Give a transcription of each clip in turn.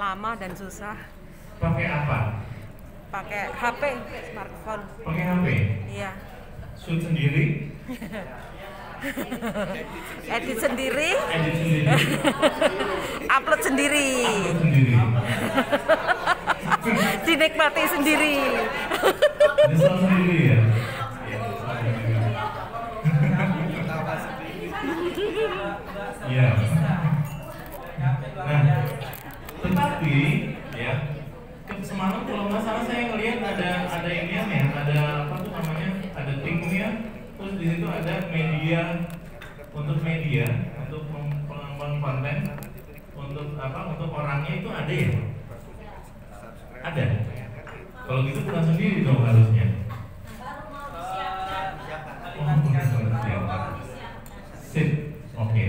lama dan susah. Pakai apa? Pakai HP, smartphone. Pakai HP? Iya. Shoot sendiri? Edit sendiri. Edit sendiri? Upload sendiri. Upload sendiri? Dinikmati sendiri. Nyesel sendiri ya? Iya. Nah, tetapi ya semalam kalau nggak salah saya ngelihat ada inian ya, ada apa tuh namanya, ada timnya, terus di situ ada media untuk pengembang konten, untuk apa, untuk orangnya itu ada ya? Ada. Kalau gitu bukan sendiri dong harusnya. Sip, oke.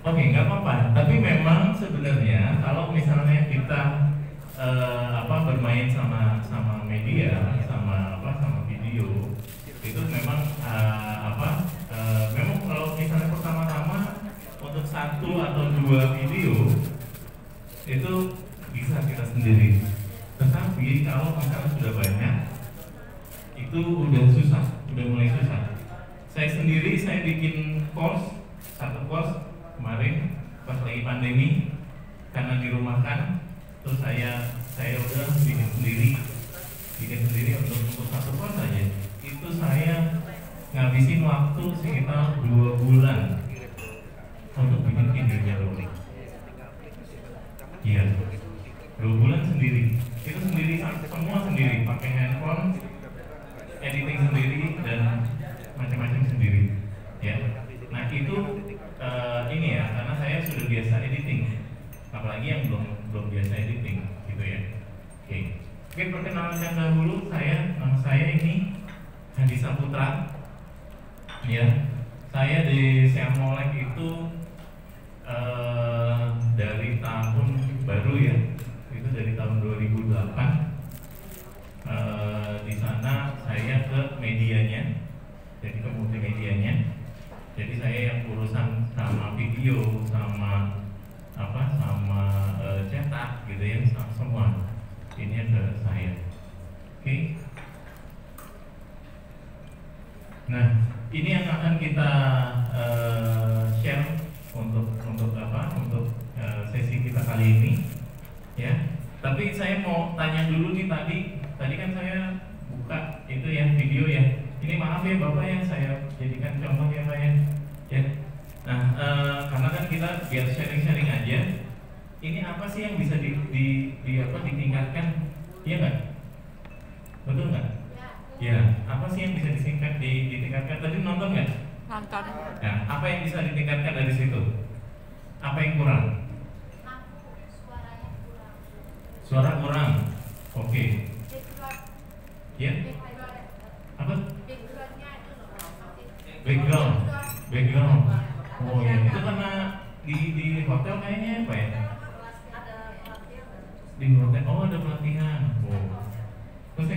Oke, nggak apa-apa. Tapi memang sebenarnya kalau misalnya kita bermain sama media, sama video, itu memang memang kalau misalnya pertama-tama untuk 1 atau 2 video itu bisa kita sendiri. Tetapi kalau misalnya sudah banyak, itu udah susah, udah mulai susah. Saya sendiri bikin course, 1 course kemarin pas lagi pandemi karena dirumahkan, terus saya udah bikin sendiri untuk 1 course aja. Itu saya ngabisin waktu sekitar 2 bulan untuk bikin videonya dulu. Iya, 2 bulan sendiri. Itu sendiri, semua sendiri, pakai handphone, editing sendiri dan macam-macam sendiri. Ya, nah itu ini ya, karena saya sudah biasa editing, apalagi yang belum biasa editing, gitu ya. Oke, perkenalkan dahulu nama saya ini Hadi Saputra. Ya, saya di Siam Molek itu dari tahun baru ya, itu dari tahun 2008. Di sana saya ke medianya, jadi ke multimedianya. Jadi saya yang urusan sama video, sama cetak gitu ya, semua ini adalah saya. Oke. Nah, ini yang akan kita share untuk sesi kita kali ini, ya. Tapi saya mau tanya dulu nih, tadi kan saya buka itu ya video ya. Ini maaf ya Bapak ya, saya jadikan contoh ya Pak ya. Ya. Nah, karena kan kita biar sharing-sharing aja. Ini apa sih yang bisa ditingkatkan? Iya nggak? Betul nggak? Ya. Apa sih yang bisa ditingkatkan? Tadi nonton nggak? Nonton. Nah, apa yang bisa ditingkatkan dari situ? Apa yang kurang? Suara kurang. Oke. Ya. Apa? Background. Oh ya, itu karena di hotel kayaknya apa ya? Di hotel. Oh, ada pelatihan. Oh. Terus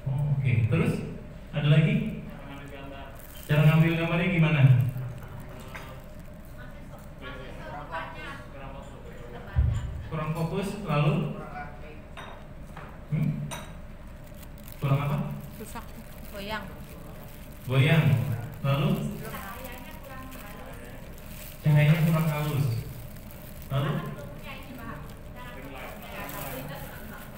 oh, oke. Terus ada lagi? Cara ngambil gambarnya gimana? Kurang fokus, lalu? Kurang apa? Susah. Goyang. Lalu? Cahayanya kurang halus. Lalu?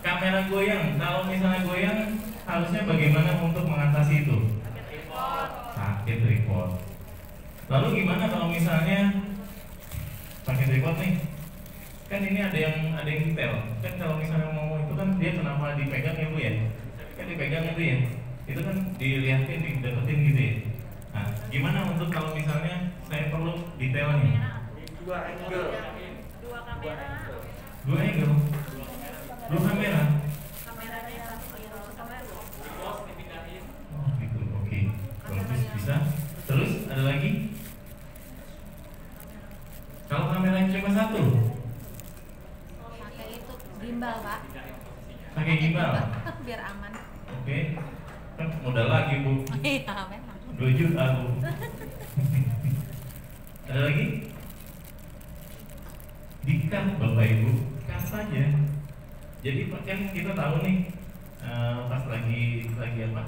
Kamera goyang. Kalau misalnya goyang, harusnya bagaimana untuk mengatasi itu? Sakit tripod. Lalu gimana kalau misalnya pakai tripod nih? Kan ini ada yang detail. Kan kalau misalnya ngomong itu kan dia kenapa dipegang ya Bu ya? Kan dipegang itu ya. Itu kan dilihatin, dideketin gitu ya. Nah, gimana untuk kalau misalnya saya perlu detailnya? 2 angle. 2 kamera. 2 angle. 2 kamera. Kameranya satu kamera. Oh gitu, oke. Bagus, bisa. Terus ada lagi? Kalau kameranya cuma 1? Pakai itu gimbal, Pak. Pakai gimbal. Biar aman. Oke. Kan modal lagi Bu. Iya, memang. 2 juta Bu. Ada lagi? di-cut Bapak Ibu, cut saja. Jadi kan kita tahu nih pas lagi apa?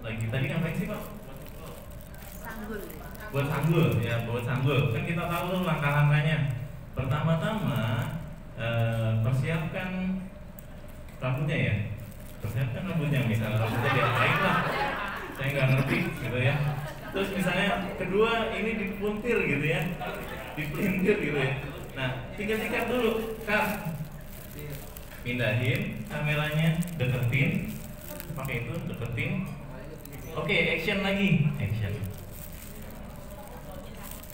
Lagi tadi ngapain sih Pak? Sanggul. Buat sanggul ya, buat sanggul. Kan kita tahu tuh langkah-langkahnya. Pertama-tama persiapkan rambutnya ya. Persiapkan rambutnya, misalnya rambutnya diapain lah. Saya nggak ngerti gitu ya. Terus misalnya kedua ini dipuntir gitu ya, dipelintir gitu ya. Nah, tinggal sikat dulu, cut. Pindahin kameranya, deketin, pakai itu deketin. Oke, action lagi, action.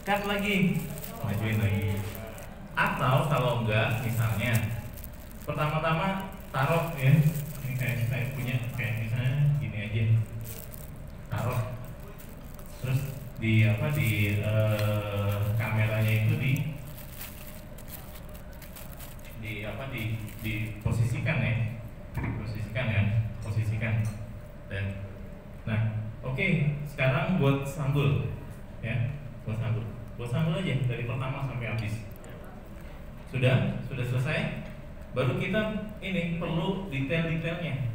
Cut lagi, majuin lagi. Atau kalau enggak, misalnya pertama-tama taruh ya, ini kayak punya kayak misalnya gini aja, taruh. Terus di apa di kameranya itu diposisikan ya, posisikan. Dan nah, oke, sekarang buat sanggul ya, buat sanggul aja dari pertama sampai habis. Sudah selesai. Baru kita ini perlu detail-detailnya.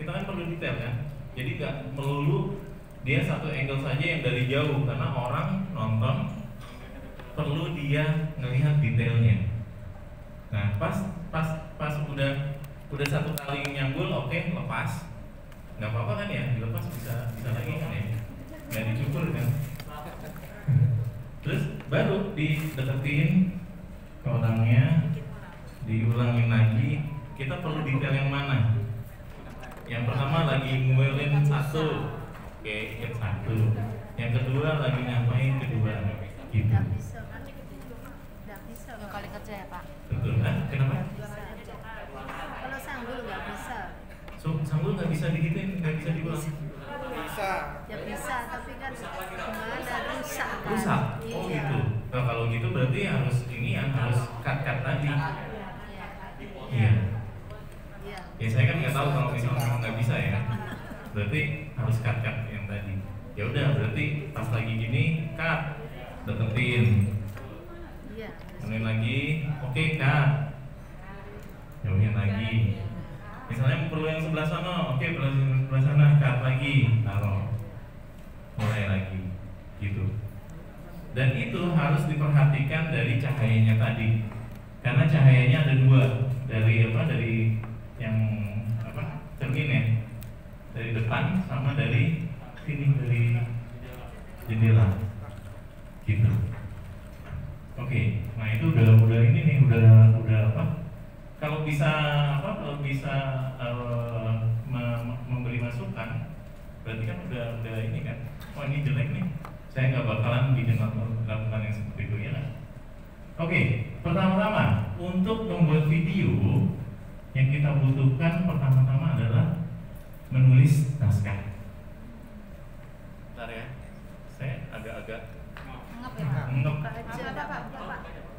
Kita kan perlu detail kan. Jadi nggak melulu dia satu angle saja yang dari jauh, karena orang nonton perlu dia ngelihat detailnya. Nah, pas udah satu kali nyanggul, oke, lepas. Nggak apa-apa kan ya, dilepas bisa lagi kan ya, nggak dicukur kan. Terus baru dideketin ke orangnya, diulangin lagi. Kita perlu detail yang mana? Yang pertama lagi nguelin satu, oke, ikat satu. Yang kedua lagi ngapain kedua, gitu. Nggak bisa kan? Nggak bisa. Dua kali kerja ya Pak? Betul kan? Kenapa? Kalau sanggul nggak bisa. Sanggul nggak bisa digituin, nggak bisa diulang. Bisa. Ya bisa, tapi kan gimana rusak kan? Rusak. Oh Iya. gitu. Nah, kalau gitu berarti harus ini ya, harus cut tadi. Iya. Iya. Iya. Ya saya kan nggak tahu kalau misalnya memang nggak bisa ya. Berarti harus cut yang tadi. Ya udah, berarti pas lagi gini cut, deketin. Iya. Jauhin lagi, oke cut. Jauhin lagi. Misalnya perlu yang sebelah sana, oke sebelah sana, cut lagi, taruh. Mulai lagi, gitu. Dan itu harus diperhatikan dari cahayanya tadi, karena cahayanya ada dua, dari yang cermin ya, dari depan sama dari sini, dari jendela, gitu. Oke, nah itu udah ini nih, udah apa? Kalau bisa memberi masukan, berarti kan udah ini kan. Oh ini jelek nih, saya nggak bakalan bikin lakukan yang seperti itu ya. Oke, pertama-tama untuk membuat video yang kita butuhkan pertama-tama adalah menulis naskah. Bentar ya, saya agak-agak Ngep ya Pak? ngep. Buka aja Pak.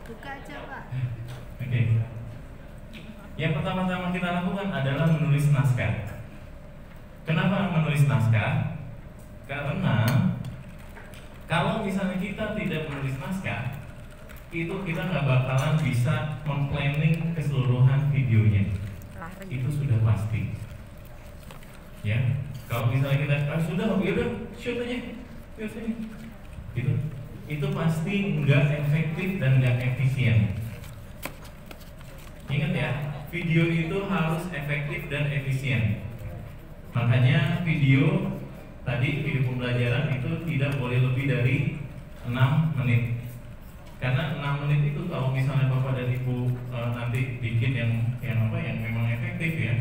Buka aja Pak. Oke. Yang pertama-tama kita lakukan adalah menulis naskah. Kenapa menulis naskah? Karena kalau misalnya kita tidak menulis naskah, itu kita nggak bakalan bisa memplanning keseluruhan videonya. Itu sudah pasti. Ya, kalau misalnya kita sudah shoot aja, gitu. Itu pasti nggak efektif dan nggak efisien. Ingat ya, video itu harus efektif dan efisien. Makanya video pembelajaran itu tidak boleh lebih dari 6 menit. Karena 6 menit itu kalau misalnya Bapak dan Ibu nanti bikin yang memang efektif ya,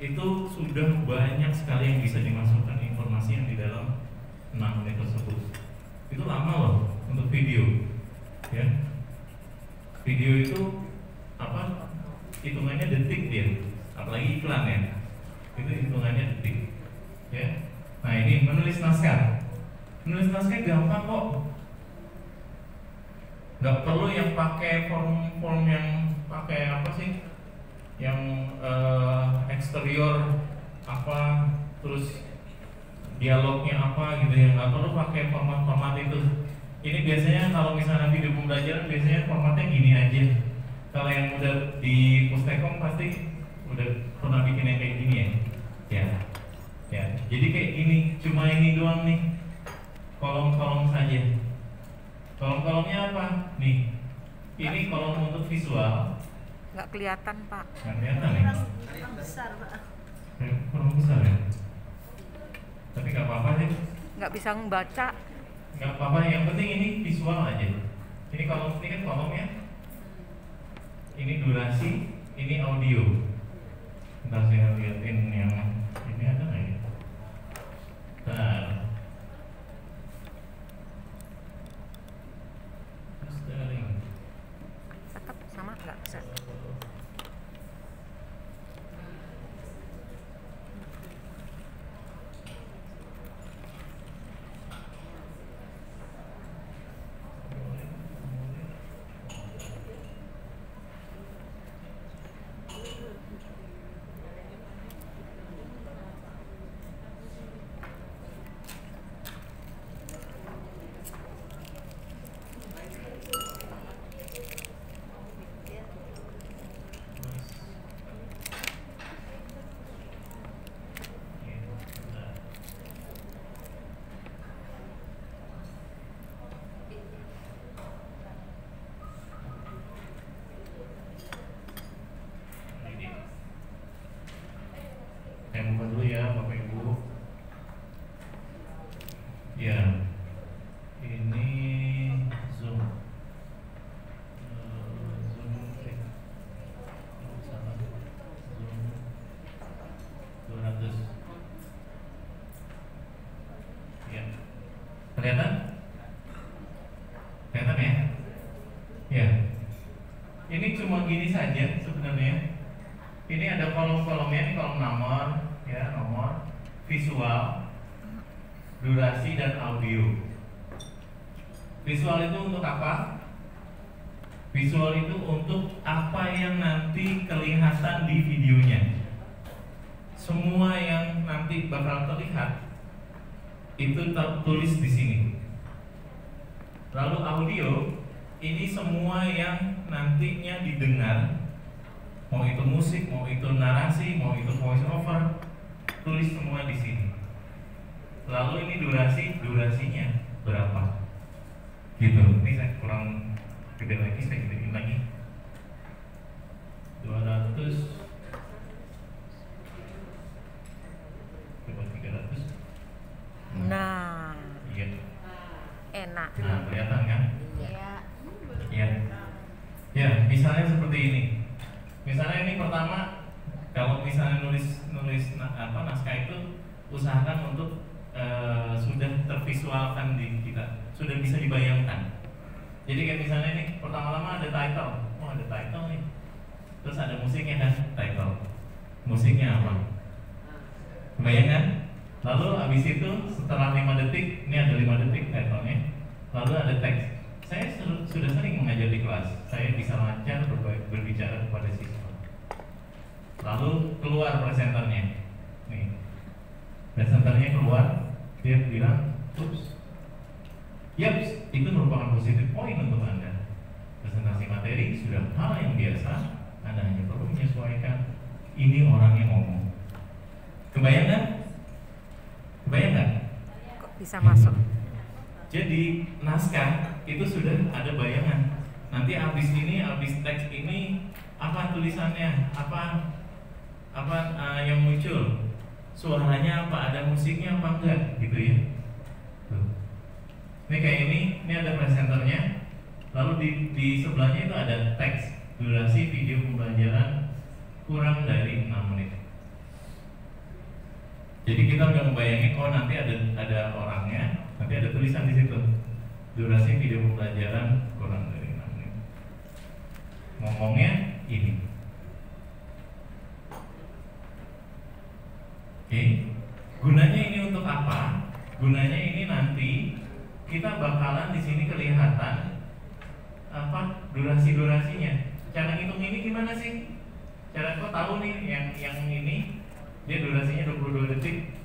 itu sudah banyak sekali yang bisa dimasukkan informasi yang di dalam 6 menit tersebut. Itu lama loh untuk video. Ya. Video itu hitungannya detik dia, apalagi iklan ya, itu hitungannya detik ya. Nah ini menulis naskah gampang kok, nggak perlu yang pakai form yang pakai apa sih, yang eksterior apa, terus dialognya apa gitu ya, nggak perlu pakai format itu. Ini biasanya kalau misalnya video pembelajaran biasanya formatnya gini aja. Kalau yang udah di Pustekom pasti udah pernah bikin yang kayak gini ya. Ya. Ya. Jadi kayak gini, cuma ini doang nih. Kolom-kolom saja. Kolom-kolomnya apa? Nih. Ini kolom untuk visual. Nggak kelihatan, Pak. Nggak kelihatan ya? Kurang besar, Pak. Kurang besar ya? Tapi nggak apa-apa sih. Nggak bisa membaca. Nggak apa-apa, yang penting ini visual aja. Ini kolom, ini kan kolomnya. Ini durasi, ini audio. Ntar saya liatin yang ini ada nggak ya? Bentar. Tetap sama nggak bisa. Saya buka dulu ya Bapak Ibu. Ya, ini Zoom. Zoom, salah. Zoom 200. Ya, kelihatan? Kelihatan ya? Ya. Ini cuma gini saja sebenarnya. Ini ada kolom-kolomnya, ini kolom nomor, ya nomor, visual, durasi dan audio. Visual itu untuk apa? Visual itu untuk apa yang nanti kelihatan di videonya. Semua yang nanti bakal terlihat itu tertulis di sini. Lalu audio ini semua yang nantinya didengar. Mau itu musik, mau itu narasi, mau itu voice over, tulis semua di sini. Lalu ini durasinya berapa? Gitu. Ini saya kurang gede lagi, saya gedein lagi. 200. Coba 300. Nah, Iya. enak. Nah, kelihatan kan? Iya. Iya. Ya, misalnya seperti ini. Misalnya ini pertama, kalau misalnya nulis naskah itu usahakan untuk sudah tervisualkan di kita, sudah bisa dibayangkan. Jadi kayak misalnya ini pertama-tama ada title, oh ada title nih, terus ada musiknya kan, title, musiknya apa? Kebayangkan? Lalu habis itu setelah 5 detik, ini ada 5 detik titlenya, lalu ada teks. Saya sudah sering mengajar di kelas, saya bisa lancar berbicara kepada siswa. Lalu keluar presenternya, nih, presenternya keluar, dia bilang, "Ups, yaps, itu merupakan positif poin untuk Anda. Presentasi materi sudah hal yang biasa, Anda hanya perlu menyesuaikan. Ini orangnya ngomong." Kebayang kan? Kebayang kan? Kok bisa masuk? Jadi naskah itu sudah ada bayangan. Nanti habis ini, habis teks ini apa tulisannya, apa yang muncul, suaranya apa, ada musiknya apa enggak, gitu ya. Tuh. Ini kayak ini ada presenternya. Lalu di sebelahnya itu ada teks, durasi video pembelajaran kurang dari 6 menit. Jadi kita udah membayangin, oh nanti ada orangnya, nanti ada tulisan di situ, durasi video pembelajaran kurang dari 6 menit. Ngomongnya ini. Oke, gunanya ini untuk apa? Gunanya ini nanti kita bakalan di sini kelihatan apa durasinya. Cara ngitung ini gimana sih? Cara kok tahu nih yang ini dia durasinya 22 detik.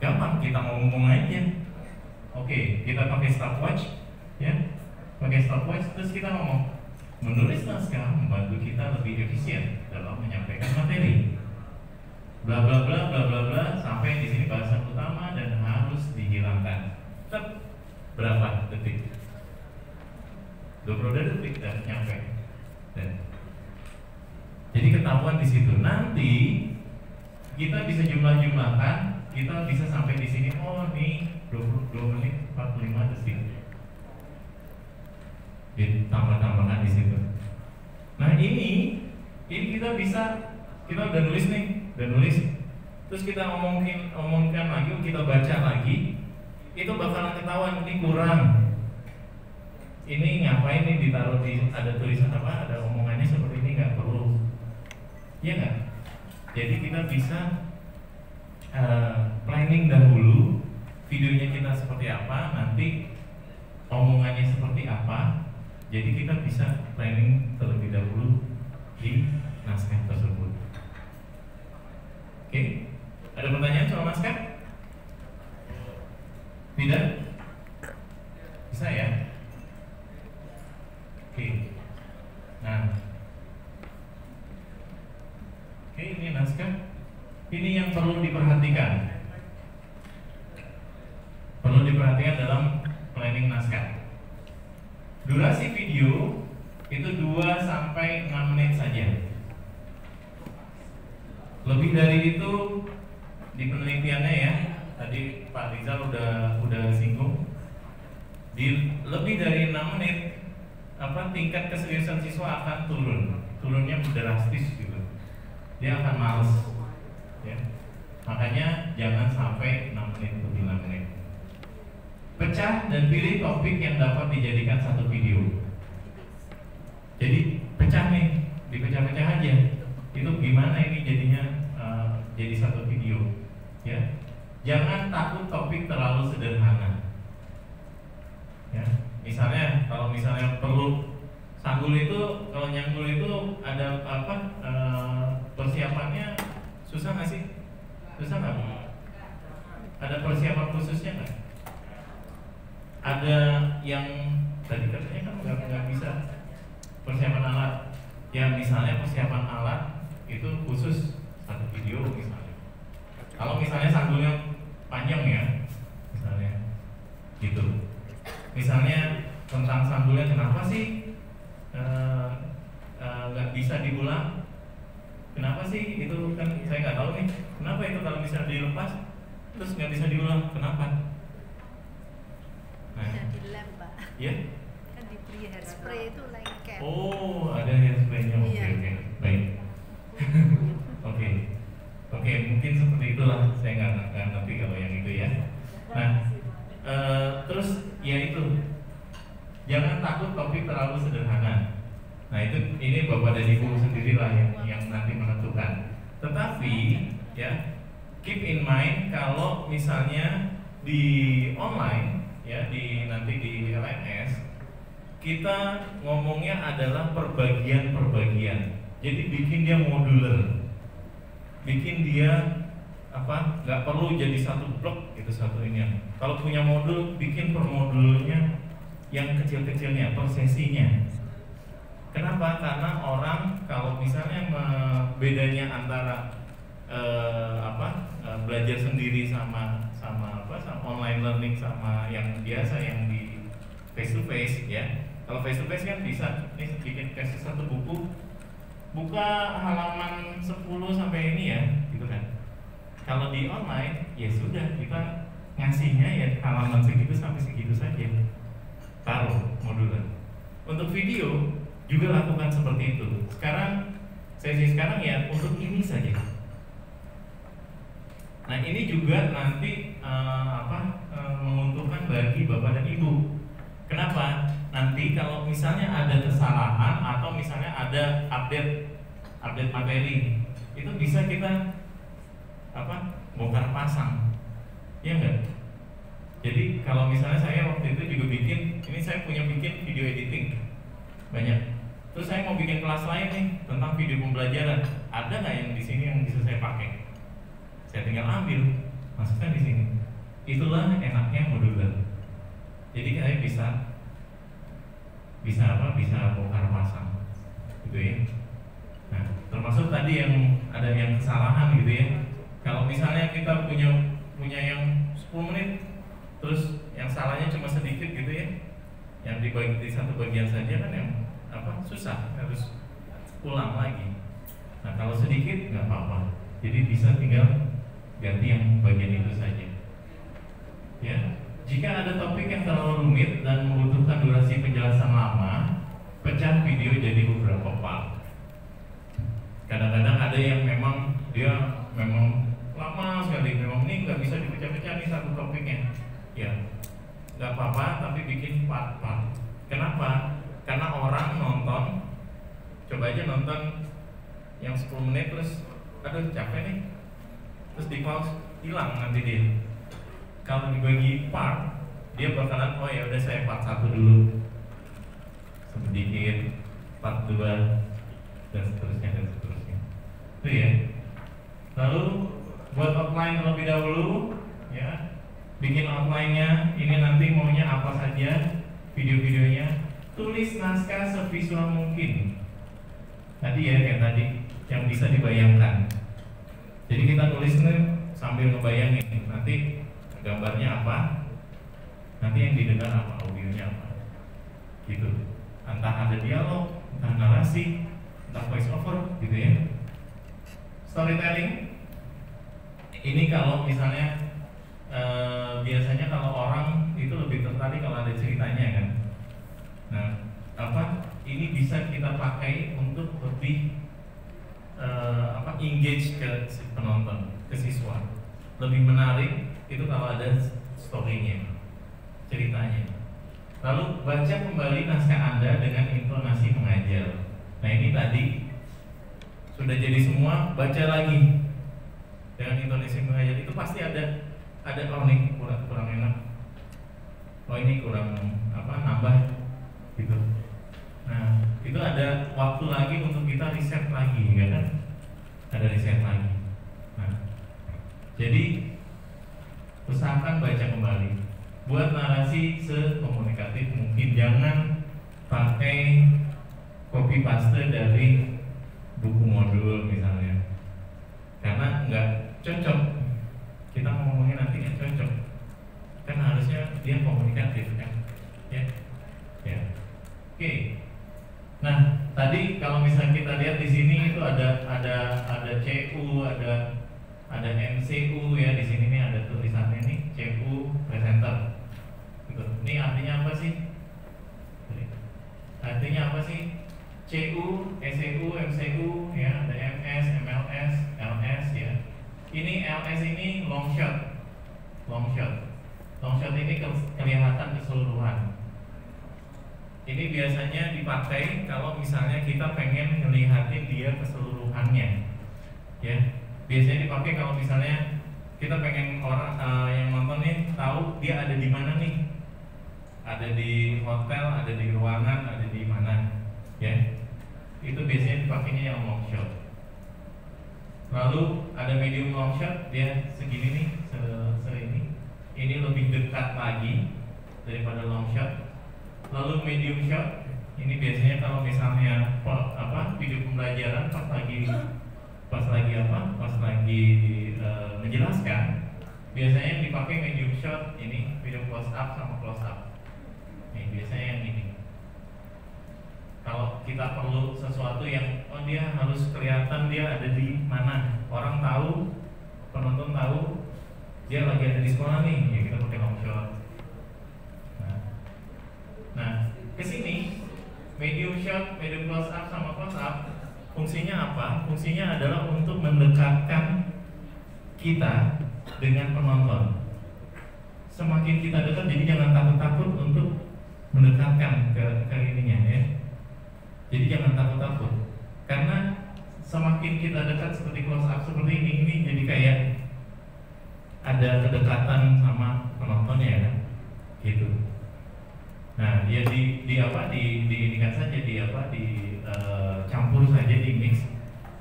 Gampang, kita ngomong aja. Oke, kita pakai stopwatch. ya, pakai stopwatch, terus kita ngomong menulis naskah membantu kita lebih efisien dalam menyampaikan materi. Bla bla bla bla bla bla sampai di sini bahasan utama dan harus dihilangkan. Tetap berapa detik? 22 detik dan nyampe. Dan jadi ketahuan di situ. Nanti kita bisa jumlah-jumlahkan, kita bisa sampai di sini. Oh, nih 22 menit 45 detik. Ditambah-tambahkan di situ. Nah ini kita bisa, kita udah nulis nih, udah nulis. Terus kita omongkan lagi, kita baca lagi, itu bakalan ketahuan ini kurang. Ini ngapain nih ditaruh di, ada tulisan apa, ada omongannya seperti ini, nggak perlu. Iya nggak? Jadi kita bisa planning dahulu videonya kita seperti apa, nanti omongannya seperti apa. Jadi kita bisa planning terlebih dahulu di naskah tersebut. Oke, ada pertanyaan soal naskah? Tidak? Bisa ya? Oke. Nah, oke, ini naskah. Ini yang perlu diperhatikan. Perlu diperhatikan dalam planning naskah. Durasi video itu 2-6 menit saja. Lebih dari itu di penelitiannya ya, tadi Pak Rizal udah singgung, di lebih dari 6 menit tingkat keseriusan siswa akan turunnya drastis gitu. Dia akan males ya. Makanya jangan sampai 6 menit lebih 6 menit. Pecah dan pilih topik yang dapat dijadikan satu video. Jadi pecah nih, dipecah-pecah aja. Itu gimana ini jadinya jadi satu video ya. Jangan takut topik terlalu sederhana ya. Misalnya kalau misalnya perlu sanggul itu, kalau nyanggul itu ada persiapannya susah nggak sih? Susah nggak? Ada persiapan khususnya nggak? Ada yang tadi katanya kan nggak bisa persiapan alat. Ya misalnya persiapan alat itu khusus satu video misalnya. Kalau misalnya sanggulnya panjang ya, misalnya gitu. Misalnya tentang sanggulnya kenapa sih nggak bisa diulang? Kenapa sih itu kan saya nggak tahu nih. Kenapa itu kalau misalnya dilepas terus nggak bisa diulang? Kenapa? Nah, di lem Pak. Ya? Kan diberi hairspray itu lengket. Oh, ada hairspray-nya. Oke, Iya. oke, baik. Oke, mungkin seperti itulah. Saya nggak ngerti kalau yang itu ya. Nah, terus ya itu, jangan takut topik terlalu sederhana. Nah ini bapak dan ibu sendirilah yang nanti menentukan. Tetapi ya keep in mind kalau misalnya di online ya nanti di LMS kita ngomongnya adalah perbagian-perbagian. Jadi bikin dia modular, bikin dia nggak perlu jadi satu blok itu satu ini. Kalau punya modul, bikin per modulnya yang kecil-kecilnya, per sesinya. Kenapa? Karena orang kalau misalnya bedanya antara belajar sendiri sama online learning sama yang biasa yang di face to face ya. Kalau face to face kan bisa nih bikin kasih satu buku, buka halaman 10 sampai ini ya, gitu kan. Kalau di online ya sudah kita ngasihnya ya halaman segitu sampai segitu saja. Taruh modular. Untuk video juga lakukan seperti itu. Sekarang sesi sekarang ya untuk ini saja. Nah ini juga nanti menguntungkan bagi bapak dan ibu. Kenapa? Nanti kalau misalnya ada kesalahan atau misalnya ada update materi, itu bisa kita bongkar pasang, ya enggak? Jadi kalau misalnya saya waktu itu juga bikin, ini saya punya bikin video editing banyak. Terus saya mau bikin kelas lain nih tentang video pembelajaran, ada nggak yang di sini yang bisa saya pakai? Saya tinggal ambil, masukkan di sini. Itulah enaknya modular. Jadi saya bisa bisa apa? Bisa bongkar pasang, gitu ya. Nah, termasuk tadi yang ada yang kesalahan gitu ya. Kalau misalnya kita punya yang 10 menit, terus yang salahnya cuma sedikit gitu ya, yang dibagi di satu bagian saja kan yang apa susah, harus ulang lagi. Nah kalau sedikit nggak apa-apa, jadi bisa tinggal ganti yang bagian itu saja. Ya, jika ada topik yang terlalu rumit dan membutuhkan durasi penjelasan lama, pecah video jadi beberapa part. Kadang-kadang ada yang memang dia memang lama sekali, memang ini nggak bisa dipecah-pecah nih satu topiknya. Ya, nggak apa-apa, tapi bikin part-part. Kenapa? Karena orang nonton, coba aja nonton yang 10 menit terus, aduh capek nih, terus di pause, hilang nanti dia. Kalau dibagi part, dia bakalan oh ya udah saya part 1 dulu, sedikit, part 2, dan seterusnya. Itu ya. Lalu buat outline terlebih dahulu, ya. Bikin outline-nya, ini nanti maunya apa saja, video-videonya. Tulis naskah sevisual mungkin. Tadi ya kayak tadi, yang bisa dibayangkan. Jadi kita tulis nih sambil ngebayangin nanti gambarnya apa, nanti yang didengar apa, audionya apa, gitu. Entah ada dialog, entah narasi, entah voice over, gitu ya. Storytelling. Ini kalau misalnya biasanya kalau orang itu lebih tertarik kalau ada ceritanya kan. Nah, ini bisa kita pakai untuk lebih engage ke penonton, ke siswa. Lebih menarik itu kalau ada story-nya, ceritanya. Lalu baca kembali naskah Anda dengan intonasi mengajar. Nah ini tadi sudah jadi semua, baca lagi dengan intonasi mengajar. Itu pasti ada oh ini kurang enak, oh ini kurang nambah gitu. Nah itu ada waktu lagi untuk kita riset lagi, ya kan? Ada riset lagi. Nah jadi usahakan baca kembali. Buat narasi sekomunikatif mungkin, jangan pakai copy paste dari buku modul misalnya, karena nggak cocok. Kita ngomongin nanti nggak cocok, kan harusnya dia komunikatif kan, ya. Oke. Nah tadi kalau misalnya kita lihat di sini itu ada CU, ada MCU ya, di sini nih ada tulisannya nih CU presenter. Gitu. Ini artinya apa sih? Artinya apa sih? CU, SCU, MCU ya, ada MS, MLS, LS ya. Ini LS ini long shot. Long shot ini kelihatan keseluruhan. Ini biasanya dipakai kalau misalnya kita pengen ngelihatin dia keseluruhannya. Ya. Biasanya dipakai kalau misalnya kita pengen orang yang nonton nih tahu dia ada di mana nih. Ada di hotel, ada di ruangan, ada di mana, ya. Itu biasanya dipakainya yang long shot. Lalu ada medium long shot, dia segini nih, ini. Ini lebih dekat lagi daripada long shot. Lalu medium shot, ini biasanya kalau misalnya video pembelajaran pas lagi menjelaskan, biasanya dipakai medium shot, ini video close up sama close up. Nih biasanya yang ini. Kalau kita perlu sesuatu yang dia harus kelihatan dia ada di mana, orang tahu, penonton tahu dia lagi ada di sekolah nih, ya kita pakai long shot. Nah kesini medium shot, medium close up sama close up fungsinya apa? Fungsinya adalah untuk mendekatkan kita dengan penonton. Semakin kita dekat, jadi jangan takut-takut untuk mendekatkan ke ininya ya. Jadi jangan takut-takut, karena semakin kita dekat seperti close up seperti ini jadi kayak ada kedekatan sama penontonnya ya, gitu. Nah dia diinikan saja, campur saja, di mix.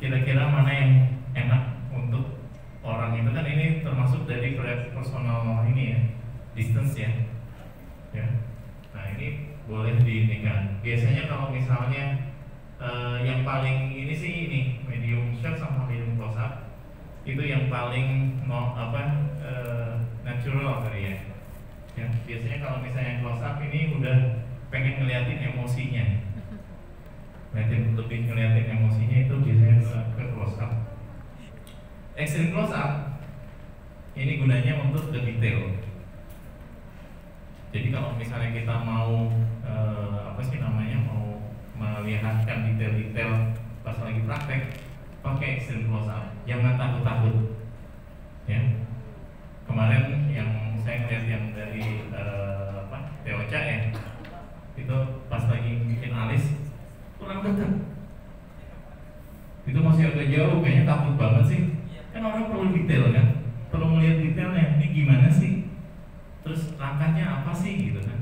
Kira-kira mana yang enak untuk orang itu kan, ini termasuk dari personal ini ya, distance ya. Nah ini boleh diinikan. Biasanya kalau misalnya yang paling ini sih ini medium shot sama medium close up itu yang paling natural kali ya. Ya, biasanya kalau misalnya close up ini udah pengen ngeliatin emosinya, lebih ngeliatin emosinya itu biasanya ke close up. Extreme close up ini gunanya untuk ke detail. Jadi kalau misalnya kita mau mau melihatkan detail-detail pas lagi praktek, pakai extreme close up, jangan takut-takut. Ya, kemarin yang saya lihat yang dari Teoca ya, itu pas lagi bikin alis kurang dekat, itu masih agak jauh, kayaknya takut banget sih. Kan orang perlu detail kan, perlu melihat detailnya, ini gimana sih, terus langkahnya apa sih gitu kan.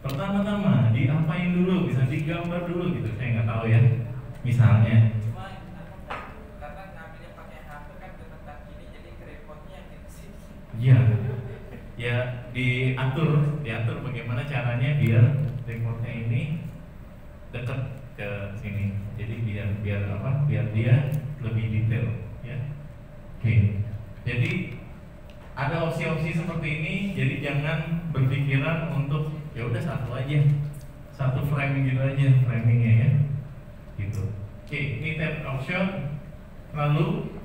Pertama-tama diapain dulu, bisa digambar dulu gitu, saya nggak tahu ya. Misalnya karena ngambilnya pakai HP kan dekat gini, jadi kerepotnya gitu sih. iya, ya diatur bagaimana caranya biar remote-nya ini dekat ke sini. Jadi biar dia lebih detail ya. Oke. Jadi ada opsi-opsi seperti ini, jadi jangan berpikiran untuk ya udah satu frame gitu aja framingnya ya. Gitu. Oke, ini tab option. Lalu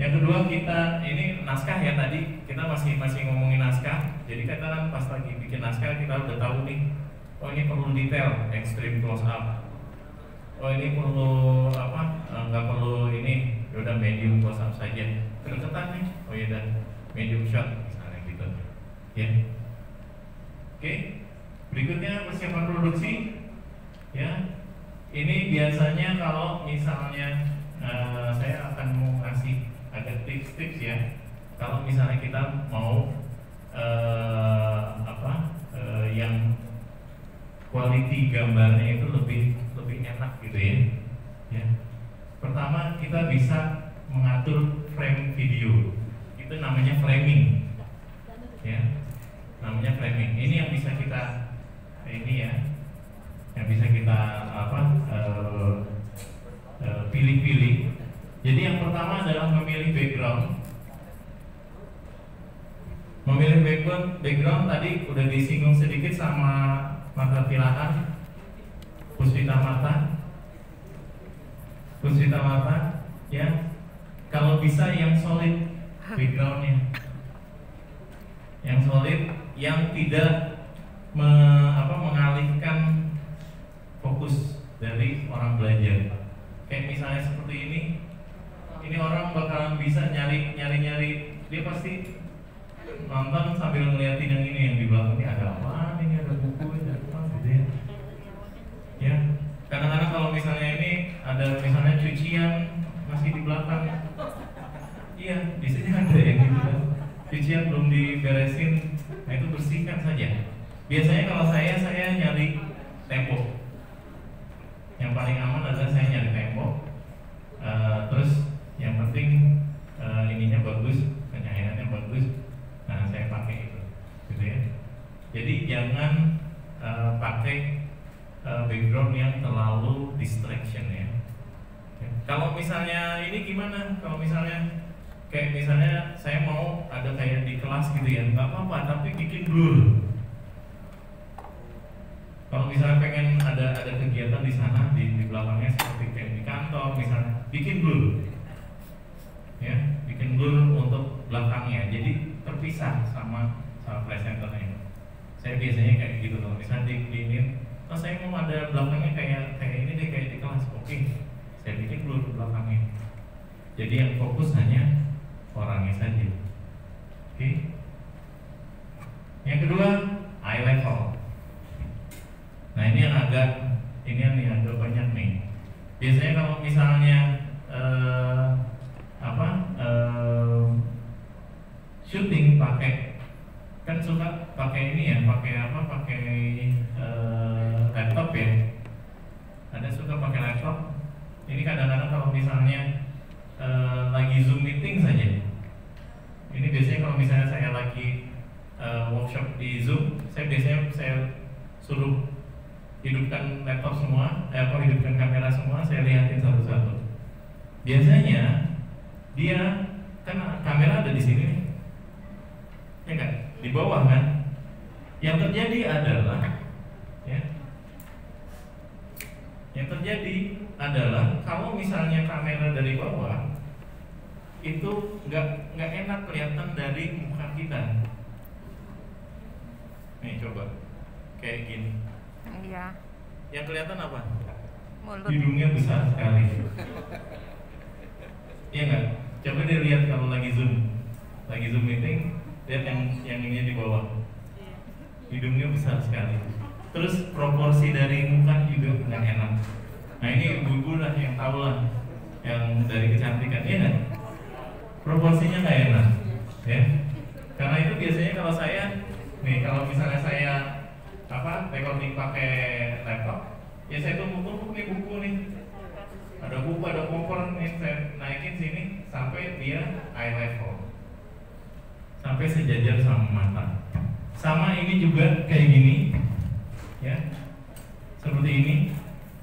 yang kedua kita ini naskah ya, tadi kita masih ngomongin naskah. Jadi kita kan pas lagi bikin naskah kita udah tahu nih, oh ini perlu detail, extreme close up. Oh ini perlu nggak perlu ini, ya udah medium close up saja. Kedekatan nih, oh ya udah medium shot misalnya gitu. Ya. Oke. Berikutnya persiapan produksi. Ya. Ini biasanya kalau misalnya saya akan mau kasih ada tips-tips ya. Kalau misalnya kita mau yang quality gambarnya itu lebih enak gitu ya. Ya. Pertama kita bisa mengatur frame video. Itu namanya framing. Ya. Namanya framing. Ini yang bisa kita pilih-pilih. Jadi yang pertama adalah memilih background. Memilih background tadi udah disinggung sedikit sama Mata Tilaan, Puspita Mata, ya. Kalau bisa yang solid backgroundnya, yang solid, yang tidak mengalihkan fokus dari orang belajar. Kayak misalnya seperti ini orang bakalan bisa nyari, dia pasti nonton sambil ngeliatin yang ini, yang di belakang ini ada apa, ini ada buku, ada apa gitu ya. Ya, kadang-kadang kalau misalnya ini ada misalnya cucian masih di belakang, iya di sini ada yang gitu kan, cucian belum diberesin, nah itu bersihkan saja. Biasanya kalau saya nyari tembok. Yang paling aman adalah saya nyari tembok. Terus yang penting ininya bagus, penyayaannya bagus. Nah saya pakai itu, gitu ya. Jadi jangan pakai background yang terlalu distraction ya. Kalau misalnya ini gimana? Kalau misalnya kayak misalnya saya mau ada kayak di kelas gitu ya, nggak apa-apa, tapi bikin blur. Kalau misalnya pengen ada kegiatan di sana di belakangnya seperti kayak di kantor misalnya, bikin blur, ya, bikin blur untuk belakangnya, jadi terpisah sama presenternya. Saya biasanya kayak gitu loh, misalnya di ini, oh saya mau ada belakangnya kayak ini deh, kayak di kelas, oke, saya bikin blur belakangnya. Jadi yang fokus hanya orangnya saja. Oke. Yang kedua, eye level. Nah ini yang agak banyak nih. Biasanya kalau misalnya syuting pakai, kan suka pakai ini ya, pakai laptop ya. Ada suka pakai laptop. Ini kadang-kadang kalau misalnya lagi Zoom meeting saja. Ini biasanya kalau misalnya saya lagi workshop di Zoom, saya biasanya suruh hidupkan laptop semua, hidupkan kamera semua, saya lihatin satu-satu. Biasanya dia kan kamera ada di sini, ya kan, di bawah kan. Yang terjadi adalah, ya, yang terjadi adalah kalau misalnya kamera dari bawah itu nggak enak kelihatan dari muka kita. Nih coba, kayak gini. Iya. Yang kelihatan apa? Mulut. Hidungnya besar sekali. Iya nggak? Coba dilihat kalau lagi zoom meeting, lihat yang ini di bawah. Hidungnya besar sekali. Terus proporsi dari muka juga nggak enak. Nah ini ibu-ibu lah yang tahu lah, yang dari kecantikan, iya nggak? Proporsinya nggak enak, ya. Karena itu biasanya kalau saya, nih kalau misalnya saya recording pakai laptop, ya saya tumpuk-tumpuk nih buku nih. Ada buku, ada koper nih, saya naikin sini sampai dia eye level, sampai sejajar sama mata. Sama ini juga kayak gini, ya, seperti ini.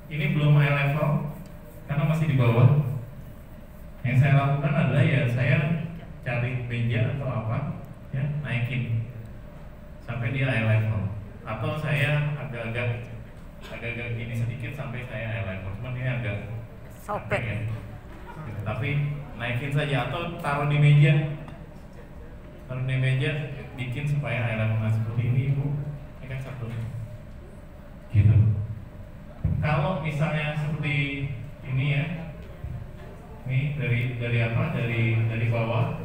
Ini belum eye level karena masih di bawah. Yang saya lakukan adalah ya saya cari meja atau apa, ya, naikin sampai dia eye level. Atau saya agak-agak gini sedikit sampai saya eye level. Cuman ini agak Sobek. ya. Gitu. Tapi naikin saja atau taruh di meja. Taruh di meja, bikin supaya eye level. Nah, seperti ini Ibu. Ini kan satu. Gitu. Kalau misalnya seperti ini ya. Ini dari apa? Dari bawah.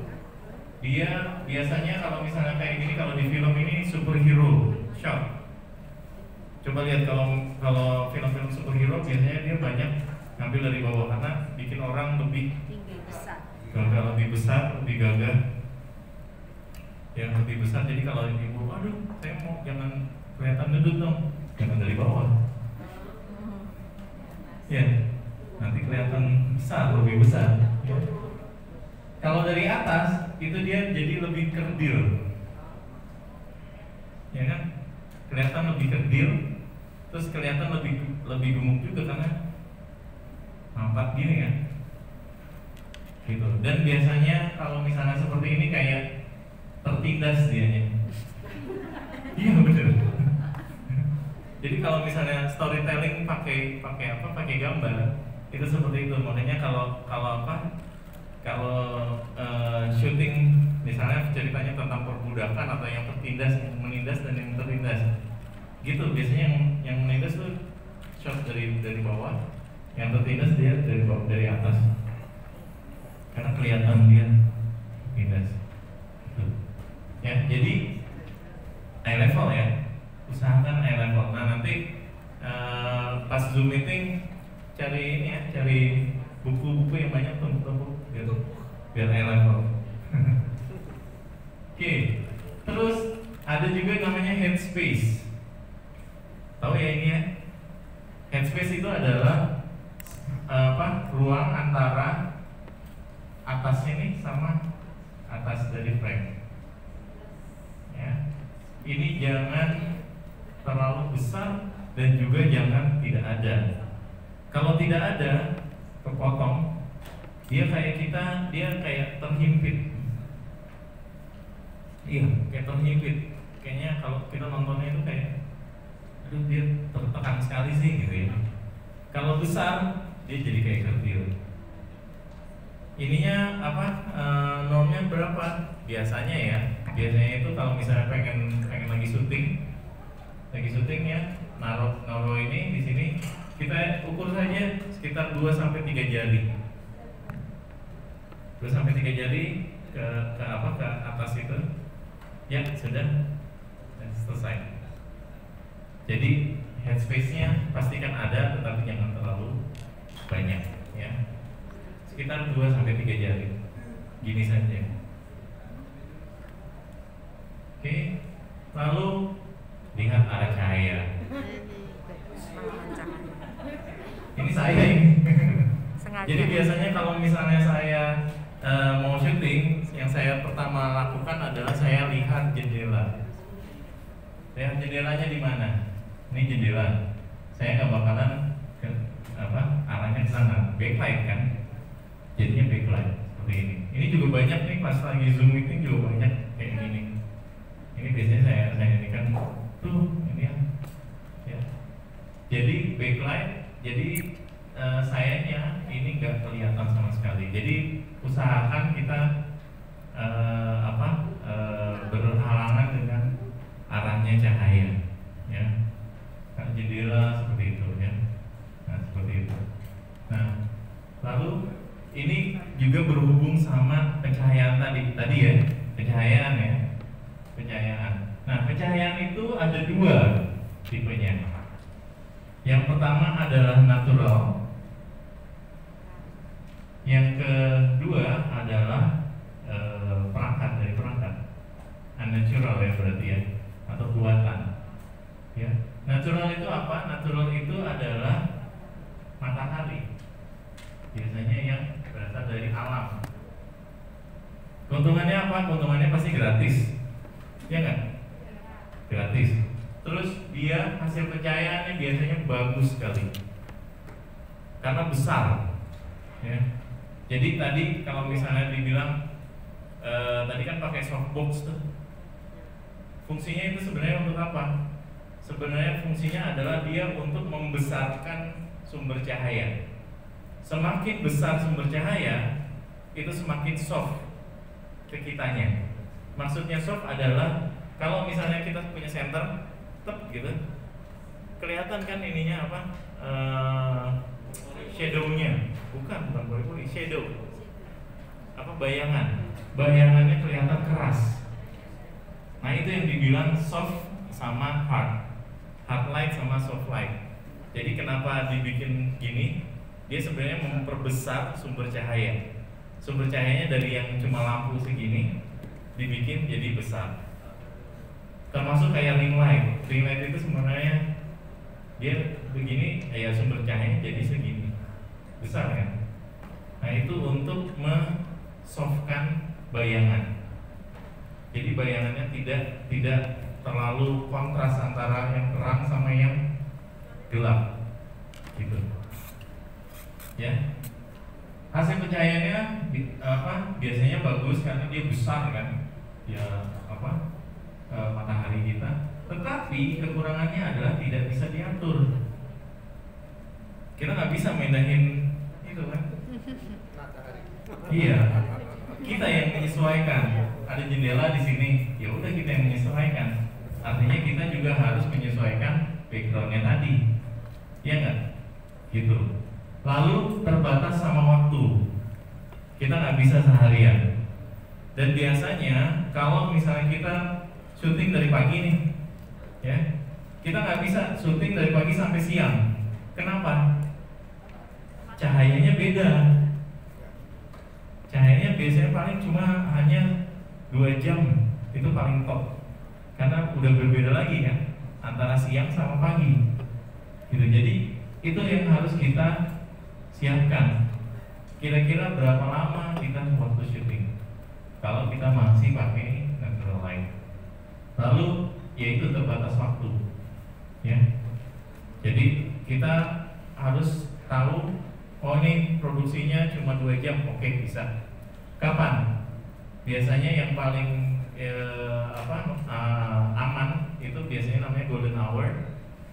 Dia biasanya kalau misalnya kayak gini, kalau di film ini superhero shot. Coba lihat kalau film-film superhero biasanya dia banyak ngambil dari bawah karena bikin orang lebih Tinggi besar. gagah, lebih besar, lebih gagah. Yang lebih besar. Jadi kalau ibu, aduh, saya mau jangan kelihatan gendut dong, jangan dari bawah. Ya. Nanti kelihatan besar, lebih besar, ya. Kalau dari atas itu dia jadi lebih kerdil, ya kan? Kelihatan lebih kerdil, terus kelihatan lebih gemuk juga karena nampak gini kan, gitu. Dan biasanya kalau misalnya seperti ini kayak tertindas dianya. Iya bener. Jadi kalau misalnya storytelling pakai gambar itu seperti itu. Makanya kalau syuting misalnya ceritanya tentang perbudakan atau yang tertindas, yang menindas dan yang tertindas, gitu. Biasanya yang menindas tuh shot dari bawah, yang tertindas dia dari atas, karena kelihatan dia tindas. Gitu. Ya, jadi eye level ya, usahakan eye level. Nah nanti pas zoom meeting cari ini ya, cari buku-buku yang banyak tumpuk-tumpuk gitu, biar eye level. Oke, terus ada juga namanya headspace. Tahu ya ini ya? Headspace itu adalah ruang antara atas ini sama atas dari frame. Ya, ini jangan terlalu besar dan juga jangan tidak ada. Kalau tidak ada, kepotong, dia kayak terhimpit. Iya, kayak terhimpit. Kayaknya kalau kita nontonnya itu kayak, aduh dia tertekan sekali sih gitu ya. Kalau besar, dia jadi kayak kerdil. Ininya normnya berapa? Biasanya itu kalau misalnya pengen lagi syuting ya, naruh ini di sini. Kita ukur saja sekitar 2-3 jari. 2-3 jari ke atas itu. Ya, sudah selesai. Jadi headspace-nya pastikan ada, tetapi jangan terlalu banyak ya. Sekitar 2-3 jari. Gini saja. Oke. Lalu lihat arah cahaya. Ini saya ini. Sengaja. Jadi biasanya kalau misalnya saya mau syuting, yang saya pertama lakukan adalah saya lihat jendela. Lihat jendelanya di mana? Ini jendela. Saya nggak bakalan ke arahnya ke sana. Backlight kan, jadinya backlight seperti ini. Ini juga banyak nih pas lagi Zoom meeting juga banyak kayak gini. Ini biasanya saya ini kan tuh ini ya. Jadi backlight, jadi sayanya ini nggak kelihatan sama sekali. Jadi usahakan kita berhalangan dengan arahnya cahaya, ya. Kan jendela seperti itu, ya. Nah seperti itu. Nah lalu ini juga berhubung sama pencahayaan tadi ya, pencahayaan ya, pencahayaan. Nah pencahayaan itu ada dua tipenya. Yang pertama adalah natural. Yang kedua adalah perangkat dari perangkat, unnatural ya berarti ya, atau buatan. Ya, natural itu apa? Natural itu adalah matahari. Biasanya yang berasal dari alam. Keuntungannya apa? Keuntungannya pasti gratis, ya nggak? Gratis. Terus dia hasil pencahayaannya biasanya bagus sekali, karena besar. Ya. Jadi tadi kalau misalnya dibilang tadi kan pakai softbox tuh, fungsinya itu sebenarnya untuk apa? Sebenarnya fungsinya adalah dia untuk membesarkan sumber cahaya. Semakin besar sumber cahaya, itu semakin soft ke kitanya. Maksudnya soft adalah kalau misalnya kita punya senter, gitu, kelihatan kan ininya apa? Shadownya, bukan pori-pori, shadow. Apa bayangannya kelihatan keras. Nah itu yang dibilang soft sama hard light sama soft light. Jadi kenapa dibikin gini? Dia sebenarnya memperbesar sumber cahaya. Sumber cahayanya dari yang cuma lampu segini dibikin jadi besar. Termasuk kayak ring light. Ring light itu sebenarnya dia begini, kayak sumber cahayanya jadi segini, besar kan? Nah itu untuk softkan bayangan. Jadi bayangannya tidak terlalu kontras antara yang terang sama yang gelap, gitu. Ya. Hasil pencahayaannya biasanya bagus karena dia besar kan, ya matahari kita. Tetapi kekurangannya adalah tidak bisa diatur. Kita nggak bisa mindahin itu kan? Iya. Kita yang menyesuaikan. Ada jendela di sini, ya udah kita yang menyesuaikan. Artinya kita juga harus menyesuaikan backgroundnya tadi, ya nggak? Gitu. Lalu terbatas sama waktu. Kita nggak bisa seharian. Dan biasanya kalau misalnya kita syuting dari pagi nih, ya, kita nggak bisa syuting dari pagi sampai siang. Kenapa? Cahayanya beda. Cahayanya biasanya paling cuma hanya 2 jam, itu paling top. Karena udah berbeda lagi kan antara siang sama pagi. Gitu. Jadi itu yang harus kita siapkan. Kira-kira berapa lama kita waktu syuting? Kalau kita masih pakai natural light. Lalu yaitu terbatas waktu. Ya. Jadi kita harus tahu, oh ini produksinya cuma 2 jam, oke bisa. Kapan? Biasanya yang paling aman itu biasanya namanya golden hour.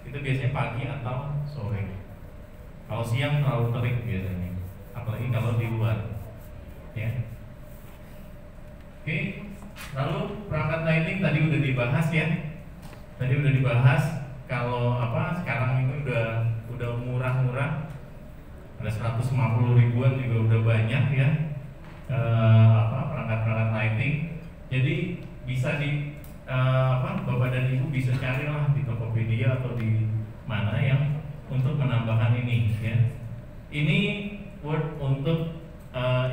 Itu biasanya pagi atau sore. Kalau siang terlalu terik biasanya, apalagi kalau di luar. Ya. Oke. Lalu perangkat lighting tadi udah dibahas ya. Tadi udah dibahas kalau sekarang ini udah murah-murah. Ada 150 ribuan juga udah banyak ya. Perangkat-perangkat lighting. Jadi bisa Bapak dan Ibu bisa carilah di Tokopedia atau di mana yang untuk menambahkan ini ya. Ini worth untuk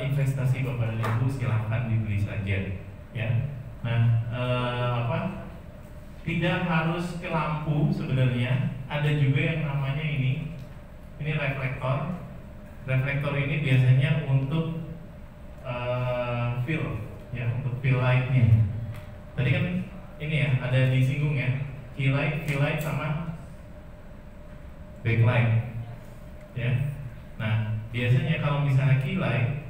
investasi Bapak dan Ibu, silahkan dibeli saja ya. Nah, tidak harus ke lampu sebenarnya. Ada juga yang namanya ini reflektor. Reflektor ini biasanya untuk fill ya, untuk fill lightnya. Tadi kan ini ya ada disinggung ya, key light sama backlight, ya. Nah, biasanya kalau misalnya keylight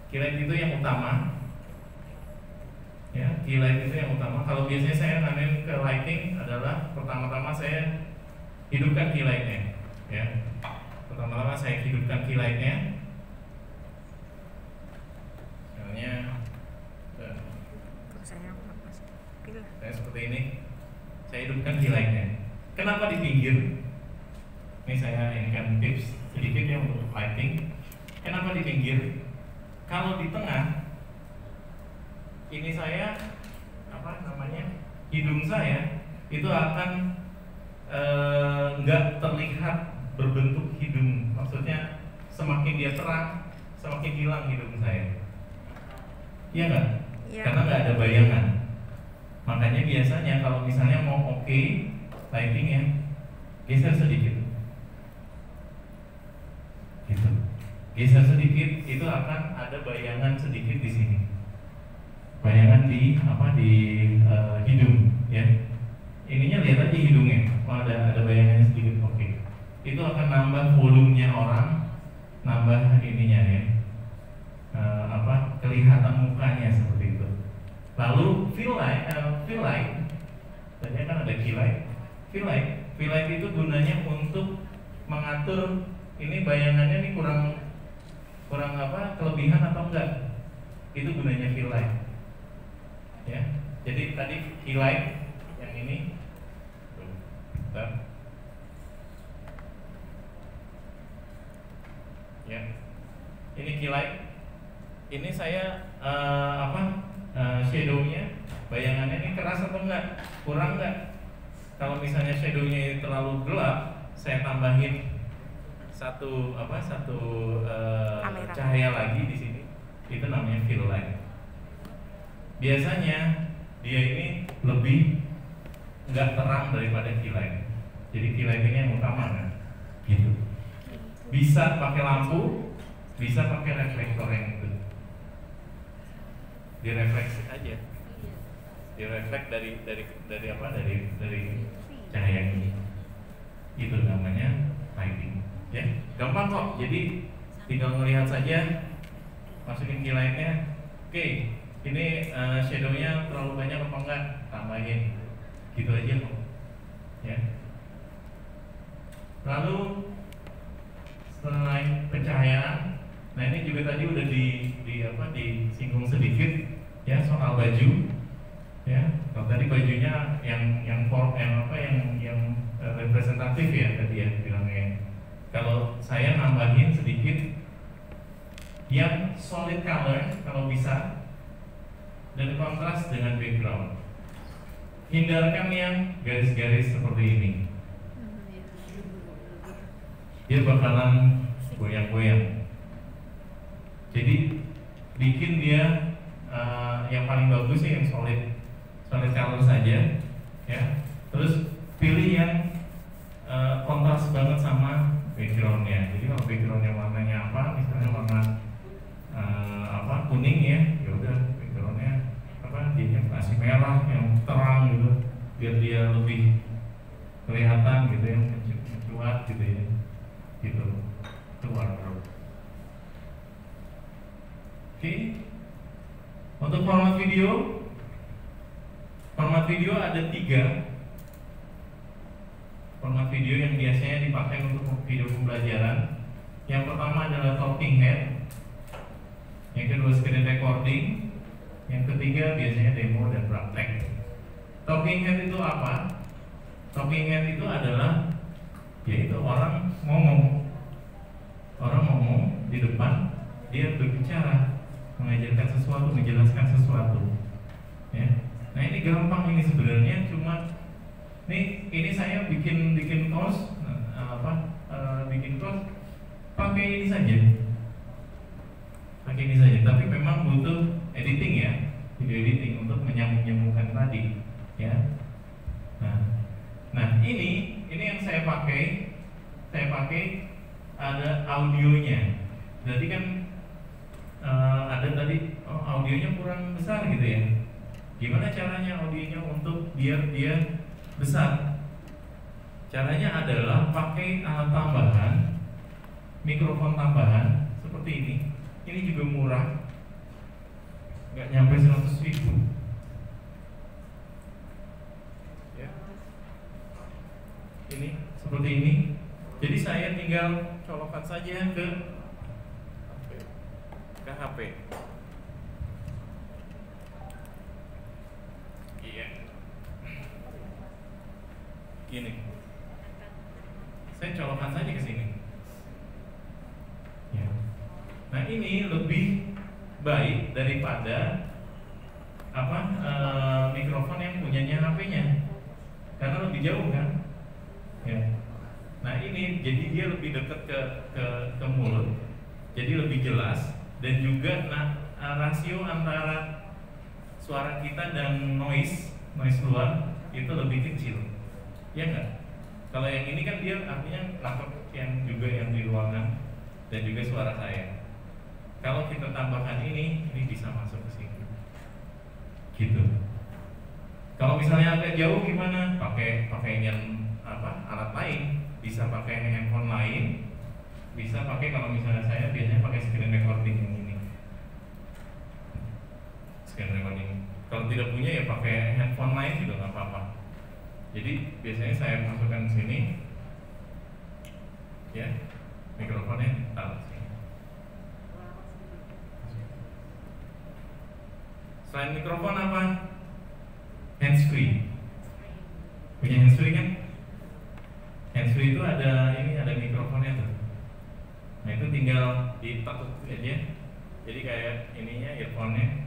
itu yang utama, ya, keylight itu yang utama. Kalau biasanya saya nanyain ke lighting adalah pertama-tama saya hidupkan keylightnya, ya. Pertama-tama saya hidupkan keylightnya, misalnya saya seperti ini, saya hidupkan keylightnya. Kenapa di pinggir? Ini saya inginkan tips sedikit ya untuk lighting. Kenapa di pinggir? Kalau di tengah, ini saya hidung saya itu akan nggak terlihat berbentuk hidung. Maksudnya semakin dia terang, semakin hilang hidung saya. Iya nggak? Ya. Karena nggak ada bayangan. Makanya biasanya kalau misalnya mau oke lightingnya, geser sedikit. Gitu. Geser sedikit, itu akan ada bayangan sedikit di sini. Bayangan di hidung, ya. Ininya lihat aja hidungnya, ada bayangannya sedikit, oke. Itu akan nambah volumenya orang, nambah ininya ya, kelihatan mukanya seperti itu. Lalu fill light, tadi kan ada keylight. Fill light itu gunanya untuk mengatur ini bayangannya nih kurang kelebihan atau enggak. Itu gunanya fill light. Ya. Jadi tadi keylight yang ini ya. Ini keylight. Ini saya shadownya, bayangannya ini keras atau enggak? Kurang enggak? Kalau misalnya shadownya terlalu gelap, saya tambahin satu cahaya lagi di sini. Itu namanya fill light. Biasanya dia ini lebih nggak terang daripada keylight. Jadi keylight ini yang utama kan, gitu. Bisa pakai lampu, bisa pakai reflektor yang itu. Direfleksi aja. Direfleks dari cahaya ini. Itu namanya lighting. Ya, gampang kok. Jadi tinggal melihat saja, masukin keylightnya. Oke. Ini shadownya terlalu banyak apa enggak? Tambahin, gitu aja kok. Ya. Lalu selain pencahayaan, nah ini juga tadi udah disinggung sedikit ya soal baju. Ya, kalau tadi bajunya yang representatif ya tadi ya bilangnya. Kalau saya nambahin sedikit yang solid color kalau bisa, dan kontras dengan background. Hindarkan yang garis-garis seperti ini. Dia bakalan goyang-goyang. Jadi bikin dia yang paling bagus sih yang solid color saja, ya. Terus pilih yang kontras banget sama backgroundnya. Jadi kalau backgroundnya warnanya apa, misalnya warna kuning ya, ya udah backgroundnya dia kasih merah yang terang gitu, biar dia lebih kelihatan gitu ya, mencuat gitu ya, gitu. Itu wardrobe. Oke. Untuk format video ada 3 format video yang biasanya dipakai untuk video pembelajaran. Yang pertama adalah talking head, yang kedua screen recording, yang ketiga biasanya demo dan praktek. Talking head itu apa? Talking head itu adalah yaitu orang ngomong di depan, dia berbicara, mengajarkan sesuatu, menjelaskan sesuatu. Ya. Nah ini gampang ini sebenarnya, cuma ini saya bikin course, bikin course pakai ini saja. Tapi memang butuh editing ya, video editing untuk menyambung-nyambungkan tadi, ya. Nah ini yang saya pakai ada audionya. Jadi kan ada tadi audionya kurang besar gitu ya. Gimana caranya audionya untuk biar dia besar? Caranya adalah pakai alat tambahan, mikrofon tambahan seperti ini. Ini juga murah, nggak nyampe 100.000. Ya. Ini seperti ini. Jadi saya tinggal colokkan saja ke HP. Iya. Gini. Saya colokkan saja ke sini. Ya. Nah, ini lebih baik daripada mikrofon yang punyanya HP-nya. Karena lebih jauh kan? Ya. Nah, ini jadi dia lebih dekat ke mulut. Jadi lebih jelas. Dan juga rasio antara suara kita dan noise luar itu lebih kecil, ya nggak? Kalau yang ini kan dia artinya nangkep yang juga yang di ruangan dan juga suara saya. Kalau kita tambahkan ini bisa masuk ke sini, gitu. Kalau misalnya agak jauh gimana? Pakai yang alat lain, bisa pakai handphone lain. Bisa pakai, kalau misalnya saya biasanya pakai screen recording yang ini. Screen recording. Kalau tidak punya ya pakai handphone lain juga nggak apa-apa. Jadi biasanya saya masukkan sini, ya, mikrofonnya taruh sini. Selain mikrofon apa? Handsfree. Punya handsfree kan? Handsfree itu ada mikrofonnya tuh. Nah, itu tinggal ditekuk aja. Jadi kayak ininya earphone-nya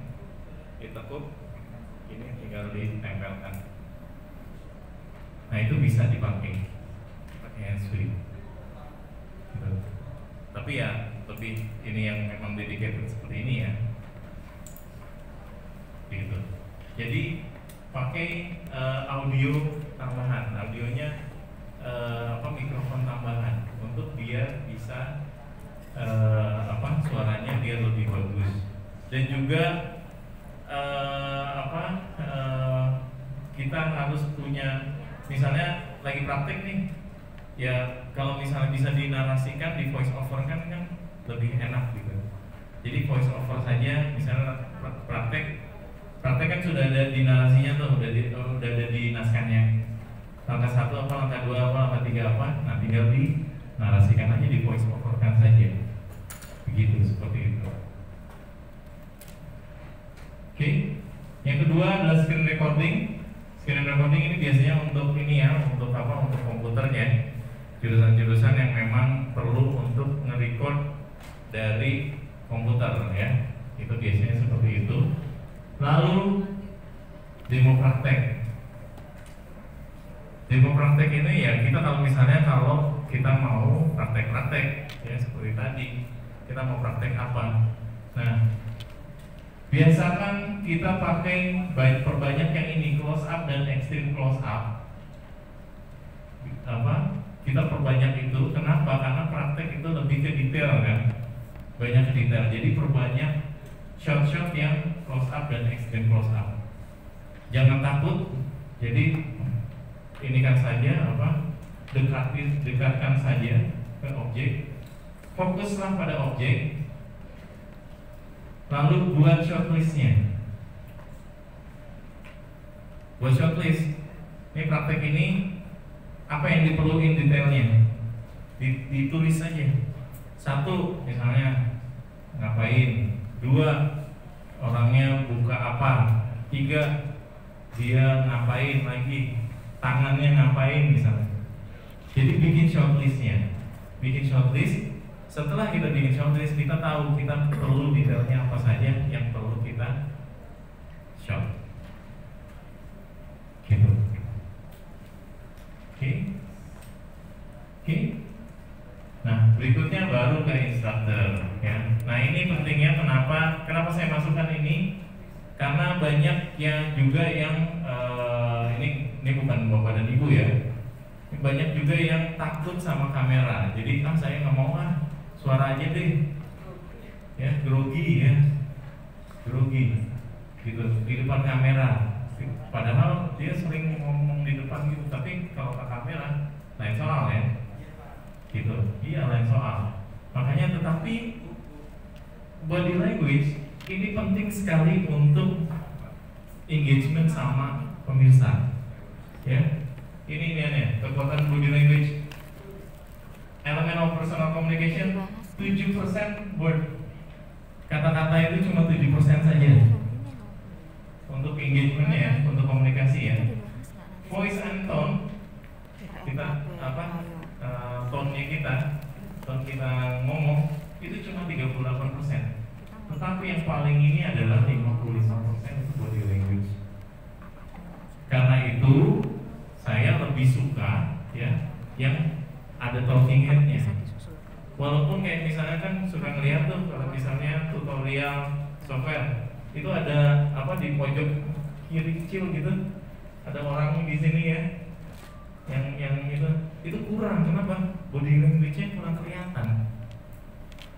ditekuk, ini tinggal ditempelkan. Nah, itu bisa dipakai handsfree. Gitu. Tapi ya lebih ini yang memang dedicated seperti ini ya. Gitu. Jadi pakai audio tambahan, audionya mikrofon tambahan untuk dia bisa suaranya dia lebih bagus. Dan juga kita harus punya, misalnya lagi praktek nih ya, kalau misalnya bisa dinarasikan di voice over kan lebih enak gitu. Jadi voice over saja, misalnya praktek kan sudah ada di narasinya tuh, udah ada di naskahnya. Langkah 1 apa, langkah 2 apa, langkah 3 apa, nah tinggal di narasikan aja, di voice over kan saja. Begitu, seperti itu. Oke. Yang kedua adalah screen recording. Screen recording ini biasanya untuk ini ya, untuk komputernya. Jurusan-jurusan yang memang perlu untuk nge-record dari komputer ya. Itu biasanya seperti itu. Lalu demo praktek. Demo praktek ini ya, kita kalau kita mau praktek ya seperti tadi, kita mau praktek apa? Nah, biasakan kita pakai perbanyak yang ini, close up dan extreme close up. Kita perbanyak itu, kenapa? Karena praktek itu lebih ke detail kan, banyak ke detail. Jadi perbanyak shot-shot yang close up dan extreme close up. Jangan takut. Jadi ini kan saja dekatkan saja ke objek, fokuslah pada objek, lalu buat shortlistnya. Buat shortlist. Ini praktek ini apa yang diperlukan detailnya, ditulis saja. 1, misalnya ngapain. 2, orangnya buka apa. 3, dia ngapain lagi, tangannya ngapain misalnya. Jadi bikin shortlistnya. Bikin shortlist. Setelah kita bikin shortlist, kita tahu kita perlu detailnya apa saja yang perlu kita short. Gitu. Oke. Nah, berikutnya baru ke instructor ya. Nah, ini pentingnya kenapa saya masukkan ini? Karena banyak yang juga yang ini bukan bapak dan ibu ya. Banyak juga yang takut sama kamera. Jadi saya nggak mau suara aja deh. Ya, grogi gitu di depan kamera. Padahal dia sering ngomong di depan gitu, tapi kalau ke kamera lain soal ya, gitu. Iya, lain soal. Makanya tetapi body language ini penting sekali untuk engagement sama pemirsa. Ya, ini nih kekuatan body language. Elemen of personal communication 7% word. Kata-kata itu cuma 7% saja untuk engagementnya ya, untuk komunikasi ya. Voice and tone kita tone-nya kita ngomong itu cuma 38%. Tetapi yang paling ini adalah 55% itu body language. Karena itu saya lebih suka ya yang ada talking head-nya. Walaupun kayak misalnya kan suka ngeliat tuh kalau misalnya tutorial software itu ada apa di pojok kiri kecil gitu, ada orang di sini ya yang itu kurang. Kenapa? Body language-nya kurang kelihatan,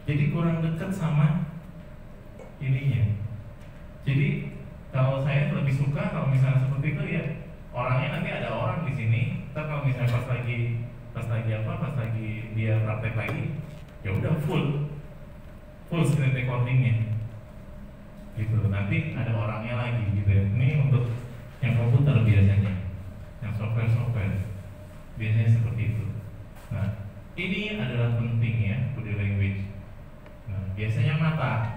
jadi kurang dekat sama ininya. Jadi kalau saya lebih suka kalau misalnya seperti itu ya orangnya nanti ada orang di sini. Ntar kalau misalnya pas lagi dia praktek lagi, ya udah full screen recordingnya gitu. Nanti ada orangnya lagi gitu ya. Ini untuk yang komputer biasanya, yang software biasanya seperti itu. Nah, ini adalah penting ya body language. Nah, biasanya mata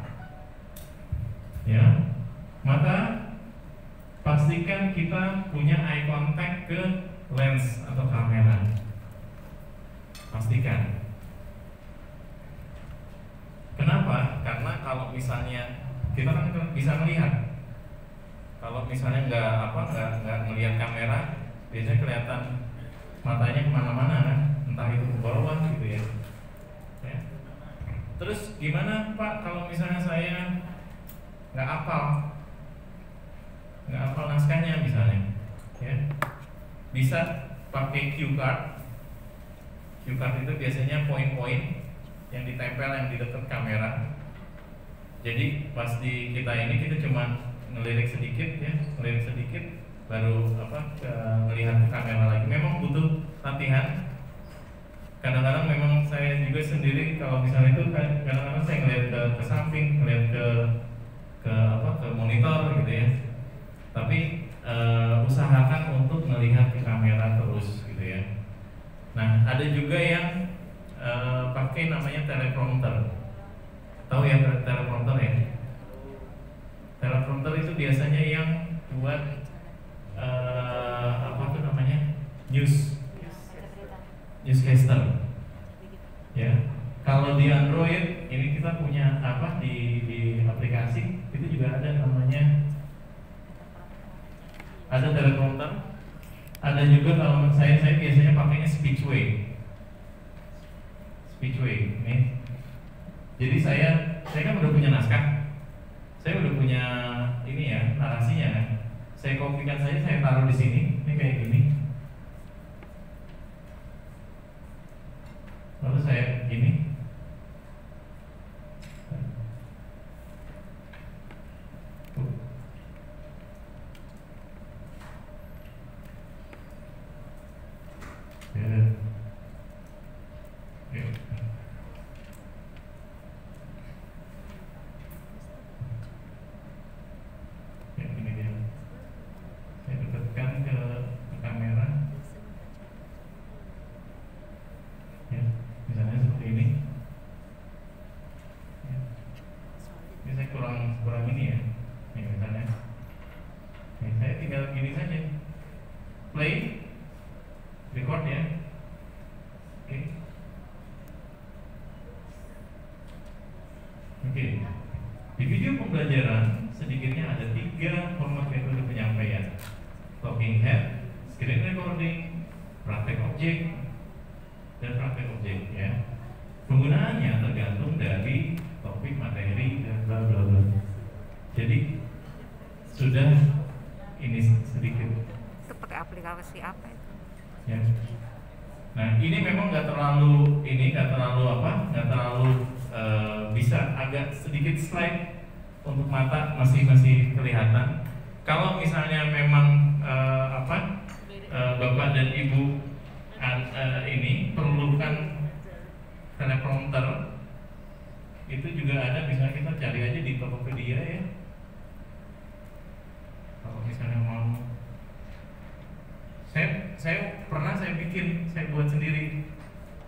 pastikan kita punya eye contact ke lens atau kamera. Pastikan. Kenapa? Karena kalau misalnya kita kan bisa melihat, kalau misalnya nggak melihat kamera, biasanya kelihatan matanya kemana-mana kan, entah itu ke bawah gitu ya. Terus gimana Pak kalau misalnya saya nggak hafal naskahnya misalnya, ya bisa pakai cue card. Cue card itu biasanya poin-poin yang ditempel yang di dekat kamera. Jadi pas di kita cuma ngelirik sedikit baru melihat ke kamera lagi. Memang butuh latihan. Kadang-kadang memang saya juga sendiri kalau misalnya itu kadang-kadang saya ngelihat ke samping, ngelihat ke monitor gitu ya. Tapi usahakan untuk melihat ke kamera terus gitu ya. Nah, ada juga yang pakai namanya teleprompter. Tahu ya teleprompter ya? Teleprompter itu biasanya yang buat newscaster. Ya. Kalau di Android ini kita punya di aplikasi itu juga ada namanya, ada teleprompter. Ada juga kalau saya biasanya pakainya Speechway ini. Jadi saya kan udah punya naskah, saya udah punya ini ya narasinya kan. Saya kopikan saja, saya taruh di sini, ini kayak gini. Lalu saya gini. Di video pembelajaran sedikitnya ada 3 format metode penyampaian: talking head, screen recording, praktek objek, dan praktek objek ya. Penggunaannya tergantung dari topik, materi, dan bla bla bla. Jadi sudah ini sedikit. Itu pakai aplikasi apa itu? Ya. Nah ini memang nggak terlalu bisa agak sedikit slide untuk mata masih kelihatan. Kalau misalnya memang Bapak dan Ibu ini perlukan teleprompter, itu juga ada, bisa kita cari aja di Tokopedia ya. Kalau misalnya mau, saya pernah saya bikin, saya buat sendiri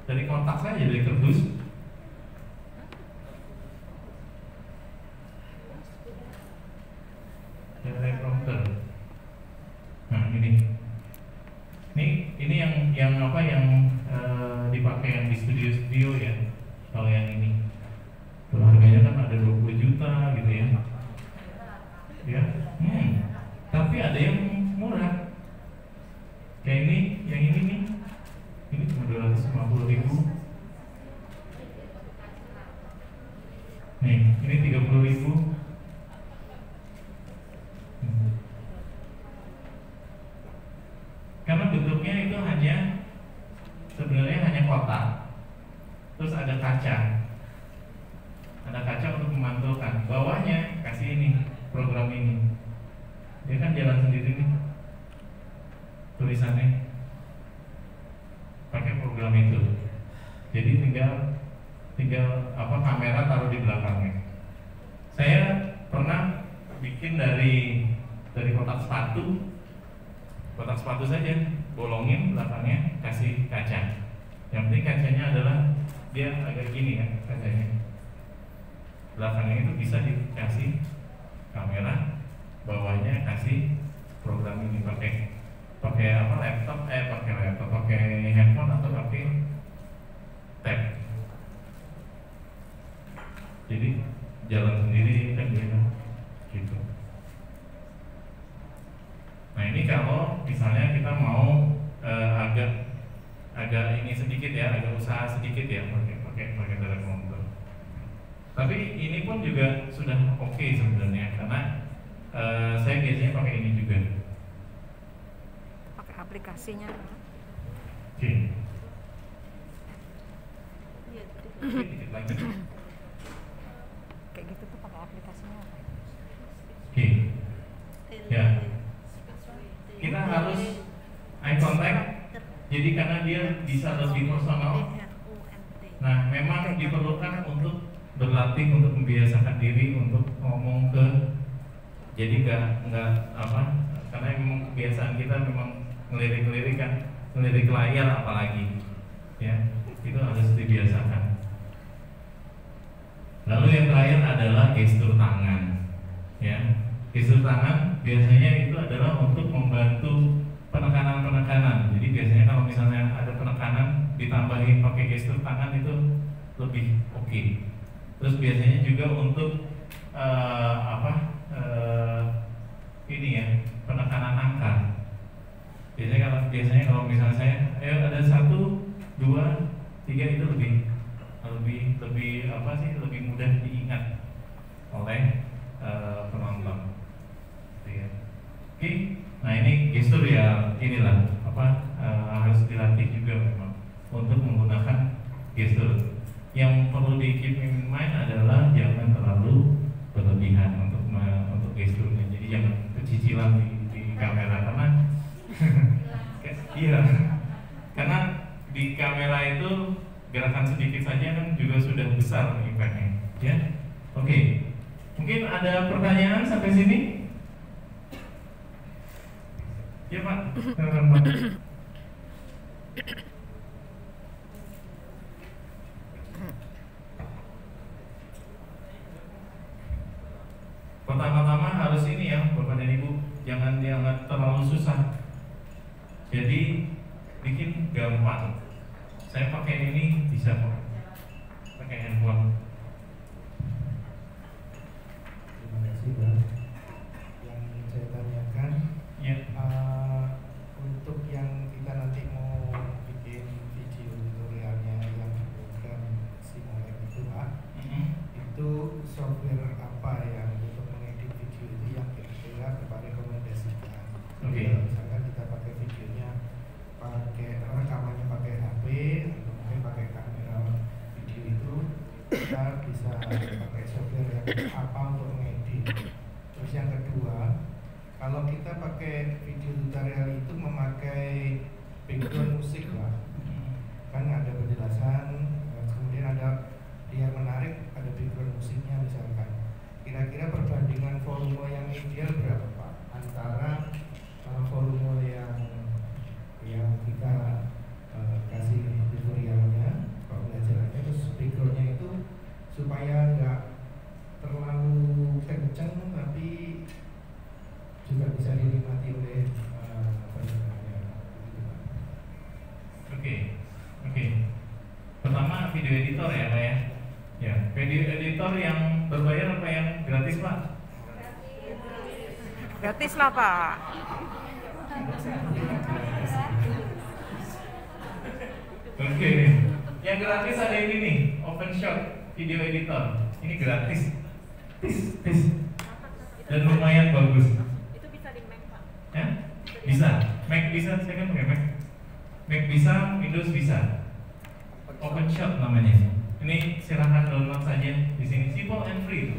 dari kotak saja, dari kardus. Teleprompter. Nah ini yang apa yang dipakai yang di studio ya. Kalau yang ini, kalau harganya kan ada 20 juta gitu ya. Ya, tapi ada yang murah. Kayak ini, yang ini nih, ini cuma 250.000. Nih, ini 30.000. Karena bentuknya itu sebenarnya hanya kotak, terus ada kaca untuk memantulkan. Bawahnya kasih ini, program ini, dia kan jalan sendiri nih, tulisannya pakai program itu. Jadi tinggal apa, kamera taruh di belakangnya. Saya pernah bikin dari kotak sepatu saja, bolongin belakangnya, kasih kaca. Yang penting kacanya adalah dia agak gini kan kacanya. Belakangnya itu bisa dikasih kamera, bawahnya kasih program ini, pakai apa, laptop, pakai handphone atau pakai tab. Jadi jalan sendiri kan gitu. Nah ini kalau misalnya kita mau agak ini sedikit ya, agak usaha sedikit ya, pakai teleprompter. Tapi ini pun juga sudah oke sebenarnya, karena saya biasanya pakai ini juga. Pakai aplikasinya. Oke. Dikit lagi. Kayak gitu tuh pakai aplikasinya. Oke. Ya. Kita harus eye contact. Jadi karena dia bisa lebih personal. Nah, memang diperlukan untuk berlatih, untuk membiasakan diri untuk ngomong ke. Jadi nggak apa? Karena memang kebiasaan kita memang ngelirik layar apalagi, ya itu harus dibiasakan. Lalu yang terakhir adalah gestur tangan, ya. Gestur tangan biasanya itu adalah untuk membantu penekanan. Jadi biasanya kalau misalnya ada penekanan ditambahin pakai gestur tangan itu lebih oke. Terus biasanya juga untuk ini ya, penekanan angka. Biasanya kalau misalnya saya ada 1, 2, 3 itu lebih apa sih, lebih mudah diingat oleh penonton. Oke, nah ini gestur ya, inilah harus dilatih juga memang untuk menggunakan gestur. Yang perlu di keep in mind adalah jangan terlalu berlebihan untuk gesturnya. Jadi jangan kecicilan di kamera, karena iya, karena di kamera itu gerakan sedikit saja kan juga sudah besar impactnya, ya. Oke, mungkin ada pertanyaan sampai sini? Ya Pak, silakan Pak. Pertama-tama harus ini ya, Bapak dan Ibu, jangan terlalu susah. Jadi bikin gampang. Saya pakai ini bisa kok, pakai handphone. Terima kasih Bang. Yang saya tanyakan, Ya. untuk yang kita nanti mau bikin video tutorialnya yang program Simulink itu Pak, itu software apa yang untuk mengedit video itu yang kira-kira Bapak rekomendasikan? Oke. Misalkan kita pakai videonya, rekamannya pakai HP atau mungkin pakai kamera video itu, kita bisa pakai software yang apa untuk mengedit. Terus yang kedua, kalau kita pakai video tutorial itu memakai background musik Pak, kan ada penjelasan, kemudian ada dia menarik, ada background musiknya misalkan. Kira-kira perbandingan volume yang ideal berapa Pak antara volume yang kita kasih tutorialnya, pembelajarannya, terus backgroundnya itu supaya nggak terlalu kenceng tapi juga bisa dinikmati oleh pendengarnya. Oke. Pertama video editor ya Pak ya. Ya, video editor yang berbayar apa yang gratis Pak? Gratis lah Pak. Oke. Yang gratis ada ini nih, OpenShot video editor. Ini gratis. Tis. Dan lumayan bagus. Itu bisa di Mac Pak. Ya? Bisa. Mac bisa, saya kan pakai Mac. Mac bisa, Windows bisa. OpenShot namanya. Ini silahkan download saja di sini, simple and free itu.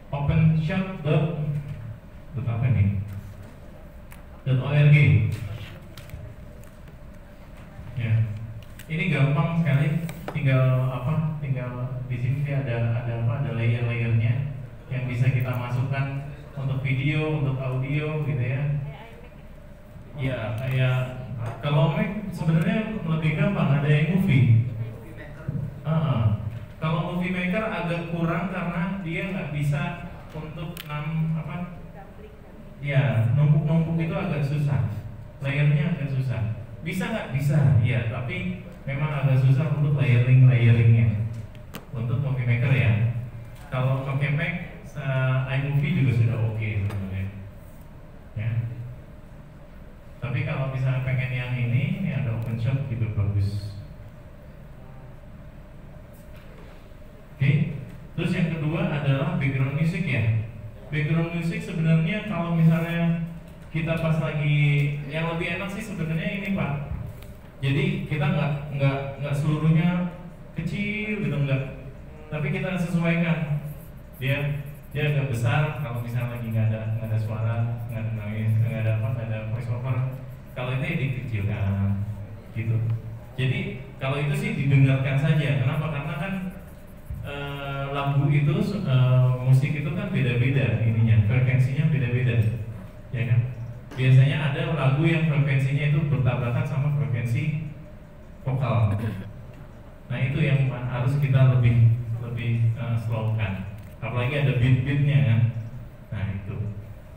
OpenShot apa nih? .org. Ya. Ini gampang sekali. Tinggal di sini dia ada layer-layernya yang bisa kita masukkan untuk video, untuk audio gitu ya. Ya, kayak kalau Mac sebenarnya lebih gampang, ada yang movie. Kalau Movie Maker agak kurang karena dia nggak bisa untuk numpuk itu agak susah, layernya agak susah. Bisa nggak? Bisa, ya. Tapi memang agak susah untuk layering-layeringnya untuk Movie Maker ya. Kalau pakai Mac, iMovie juga sudah oke sebenarnya. Ya. Tapi kalau misalnya pengen yang ini ada OpenShot juga bagus. Oke. Terus yang kedua adalah background music ya. Background music sebenarnya kalau misalnya kita pas lagi, yang lebih enak sih sebenarnya ini Pak. Jadi kita nggak seluruhnya kecil gitu, enggak. Tapi kita sesuaikan. Dia agak besar kalau misalnya lagi nggak ada suara, nggak ada noise, nggak ada voice over. Kalau ini dikecilkan gitu. Jadi kalau itu sih didengarkan saja. Kenapa? Karena kan lagu itu musik itu kan beda-beda ininya, frekuensinya beda-beda, ya kan? Biasanya ada lagu yang frekuensinya itu bertabrakan sama frekuensi vokal. Nah itu yang harus kita lebih slowkan. Apalagi ada beat-beatnya kan. Nah itu.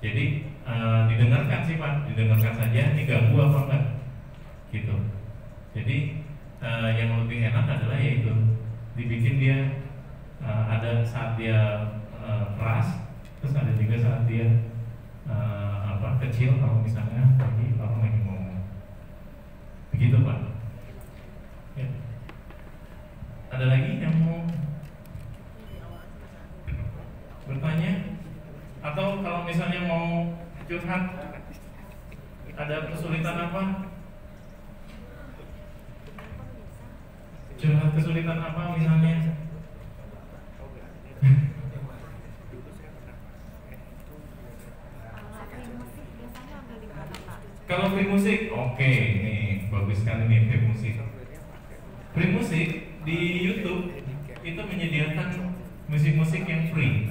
Jadi didengarkan sih Pak, didengarkan saja. Ini ganggu apa enggak? Gitu. Jadi yang lebih enak adalah yaitu dibikin dia ada saat dia keras, terus ada juga saat dia kecil kalau misalnya orang lagi ngomong. Begitu Pak. Ya. Ada lagi yang mau bertanya? Atau kalau misalnya mau curhat, ada kesulitan apa? Curhat kesulitan apa misalnya? Kalau free musik, oke, nih bagus sekali nih free musik. Free musik di YouTube itu menyediakan musik-musik yang free.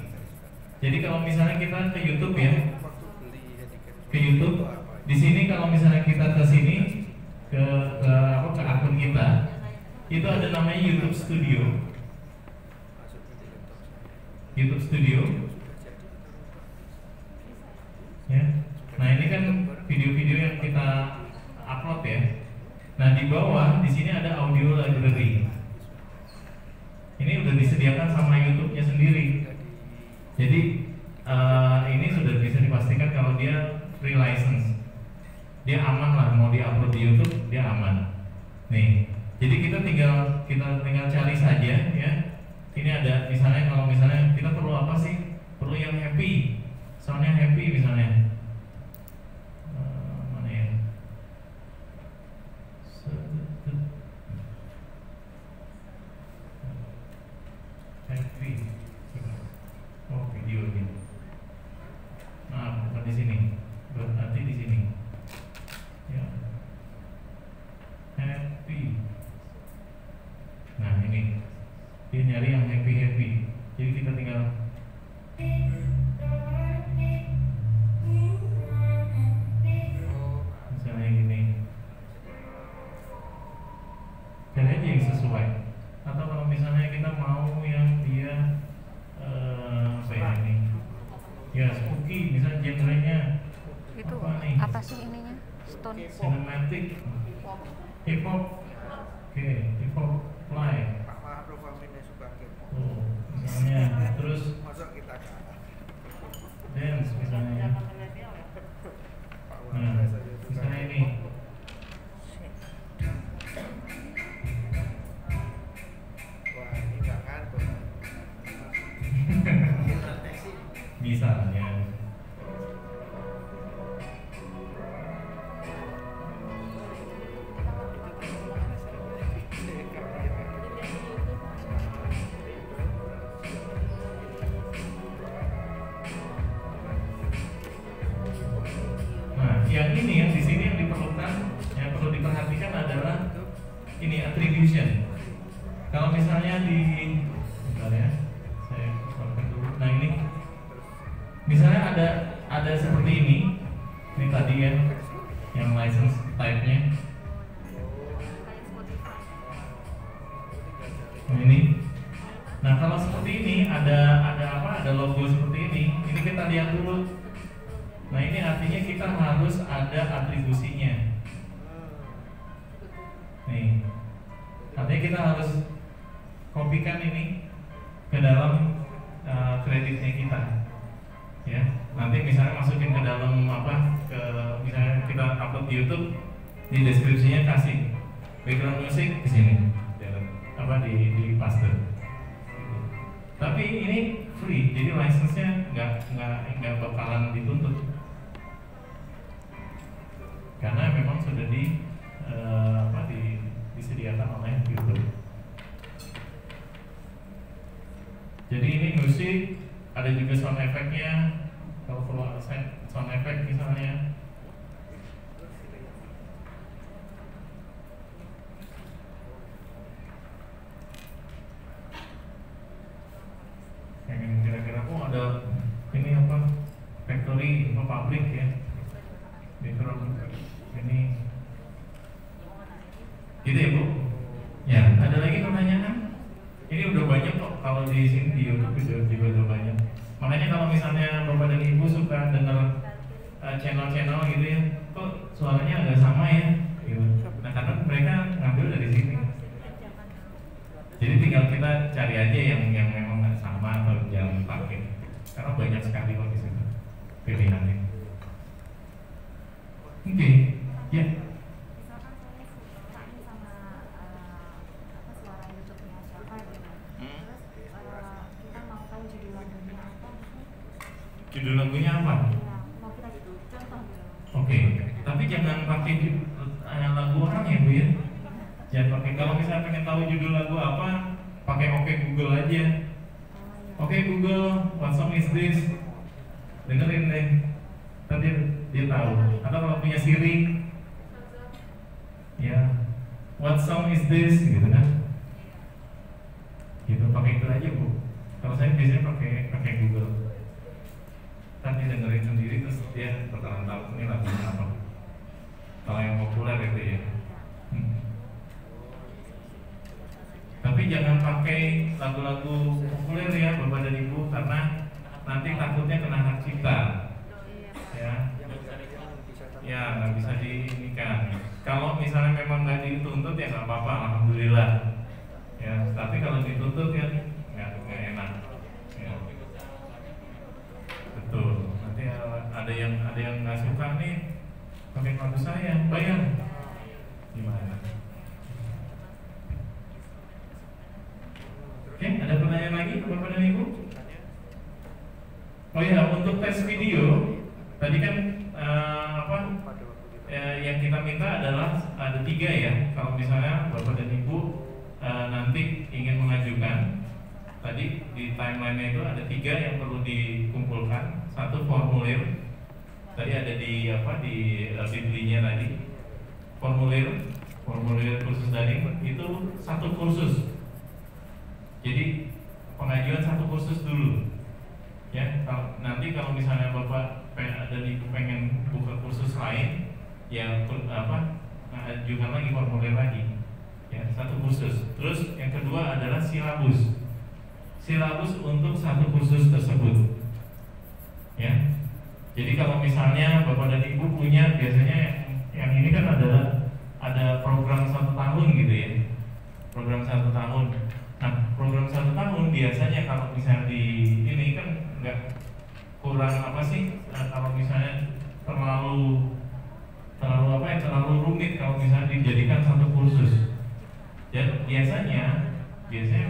Jadi kalau misalnya kita ke YouTube ya, ke YouTube, di sini kalau misalnya kita ke sini ke akun kita, itu ada namanya YouTube Studio. YouTube Studio. Ya. Nah ini kan video-video yang kita upload ya. Nah di bawah di sini ada audio library. Ini udah disediakan sama YouTube-nya sendiri. Jadi ini sudah bisa dipastikan kalau dia free license. Dia aman lah, mau diupload di YouTube dia aman. Nih, jadi kita tinggal cari saja ya. Ini ada misalnya kalau misalnya kita perlu apa sih? Perlu yang happy, soundnya happy misalnya. Happy. Oh video ini. Nah bukan di sini, berarti di sini. Ya. nyari yang happy. Jadi kita tinggal misalnya gini, cari aja yang sesuai. Atau kalau misalnya kita mau yang dia apa ya ini, ya spooky, misalnya genrenya Itu nih? apa sih ininya? Stone. Cinematic, hip hop, oke, hip hop live. Pak Mahapruf Aminnya suka K-pop. Oh, misalnya, terus Masa kita kalah? dance misalnya. Pak Nah, Wapres aja suka misalnya ini. K-pop. Wah, ini nggak ngantuk. Misalnya. Nah, yang ini yang di sini yang diperlukan, yang perlu diperhatikan adalah ini attribution. Kalau misalnya di, bentar ya, saya keluarkan dulu. Nah ini, misalnya ada seperti ini tadi ya, yang license type-nya. Nah ini. Nah kalau seperti ini ada apa? Ada logo seperti ini. Ini kita lihat dulu. Nah ini artinya kita harus ada atribusinya. Nih, artinya kita harus kopikan ini ke dalam kreditnya kita. Ya, nanti misalnya masukin ke dalam apa? Misalnya kita upload di YouTube, di deskripsinya kasih background musik di sini, apa di paste. Tapi ini free, jadi license-nya nggak bakalan dituntut. Karena memang sudah disediakan oleh YouTube. Jadi ini musik, ada juga sound effect-nya. Kalau perlu ada sound effect misalnya. Pengen kira-kira ada ini apa? Factory atau pabrik ya. Background ini gitu ya Bu? Ya, ada lagi pertanyaan? Ini udah banyak kok, kalau di sini di YouTube juga udah banyak. Makanya kalau misalnya Bapak dan Ibu suka dengar channel-channel gitu ya, kok suaranya agak sama ya gitu. Nah karena mereka ngambil dari sini. Jadi tinggal kita cari aja yang memang nggak sama atau jangan pakai. Karena banyak sekali kok di situ pilihannya. Oke, ya. Misalkan saya suka nih sama suara YouTube-nya siapa gitu. Terus kita mau tahu judul lagunya apa sih? Judul lagunya apa? Ya, mau kita contoh gitu. Oke, tapi jangan pakai lagu orang ya Bu ya. Jangan pakai, kalau misalnya pengen tahu judul lagu apa, pakai Oke Google aja. Oke Google, what song is this? Dengerin deh. Tadi dia tahu. Atau kalau punya Siri, ya, what song is this? Gitu kan? Gitu, pakai itu aja Bu. Kalau saya biasanya pakai Google. Tadi dengerin sendiri terus dia bakalan tahu ini lagunya apa. Kalau yang populer itu ya. Tapi jangan pakai lagu-lagu populer ya Bapak dan Ibu, karena nanti takutnya kena hak cipta. Ya nggak bisa diinikan. Kalau misalnya memang nggak dituntut ya nggak apa-apa, alhamdulillah. Ya, tapi kalau dituntut ya nggak enak. Ya. Betul. Nanti ada yang nggak suka nih pakai lagu saya, bayar. Gimana? Oke, ada pertanyaan lagi Bapak dan Ibu? Oh ya, untuk tes video tadi kan yang kita minta adalah ada 3 ya. Kalau misalnya Bapak dan Ibu nanti ingin mengajukan, tadi di timeline-nya itu ada 3 yang perlu dikumpulkan. 1 formulir, tadi ada di Biblinya tadi. Formulir kursus daring itu 1 kursus. Jadi pengajuan satu kursus dulu. Ya, nanti kalau misalnya Bapak dan Ibu pengen buka kursus lain, ya ajukan lagi formulir lagi. Ya, satu kursus. Terus yang kedua adalah silabus. Silabus untuk satu kursus tersebut. Ya. Jadi kalau misalnya Bapak dan Ibu punya, biasanya yang ini kan ada program 1 tahun gitu ya. Program 1 tahun. Nah, program 1 tahun biasanya kalau misalnya di ini kan nggak kurang apa sih? Kalau misalnya terlalu rumit kalau misalnya dijadikan satu kursus. Dan biasanya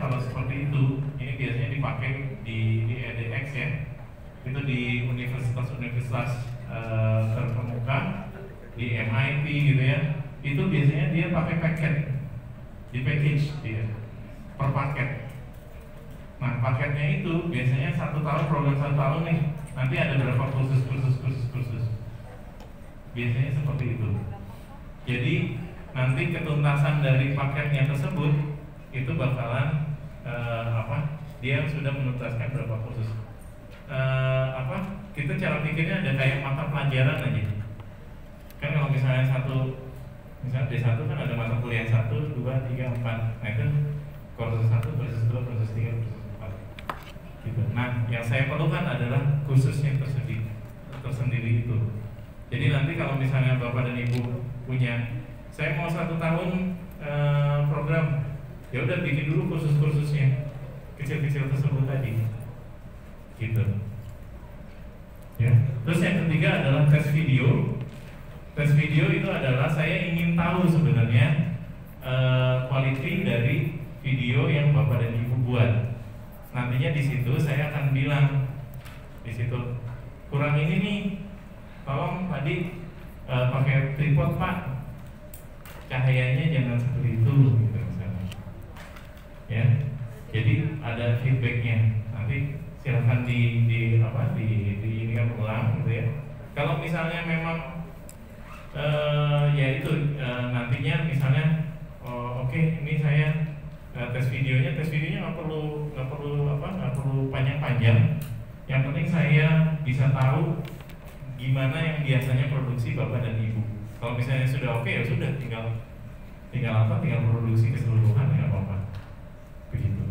kalau seperti itu, ini biasanya dipakai di edX ya. Itu di universitas terkemuka, di MIT gitu ya. Itu biasanya dia pakai paket, di package dia per paket. Nah, paketnya itu biasanya 1 tahun, program 1 tahun nih. Nanti ada berapa kursus. Biasanya seperti itu. Jadi nanti ketuntasan dari paketnya tersebut itu bakalan dia sudah menuntaskan berapa kursus. Kita cara pikirnya ada kayak mata pelajaran aja. Kan kalau misalnya misalnya D1 kan ada mata kuliah 1, 2, 3, 4. Nah itu kursus 1, kursus 2, kursus 3, kursus 4 gitu. Nah yang saya perlukan adalah kursusnya tersendiri itu. Jadi nanti kalau misalnya Bapak dan Ibu punya, saya mau 1 tahun program, ya udah bikin dulu kursus-kursusnya kecil-kecil tersebut tadi gitu ya. Terus yang ketiga adalah tes video. Tes video itu adalah saya ingin tahu sebenarnya quality dari video yang Bapak dan Ibu buat. Nantinya di situ saya akan bilang, di situ kurang ini nih, tolong tadi pakai tripod Pak, cahayanya jangan seperti itu gitu misalnya. Ya, jadi ada feedbacknya. Nanti silakan ini kan ulang gitu ya. Kalau misalnya memang nantinya misalnya oke, ini saya tes videonya nggak perlu panjang-panjang. Yang penting saya bisa tahu gimana yang biasanya produksi Bapak dan Ibu. Kalau misalnya sudah oke, ya sudah tinggal produksi keseluruhan, ya apa-apa begitu.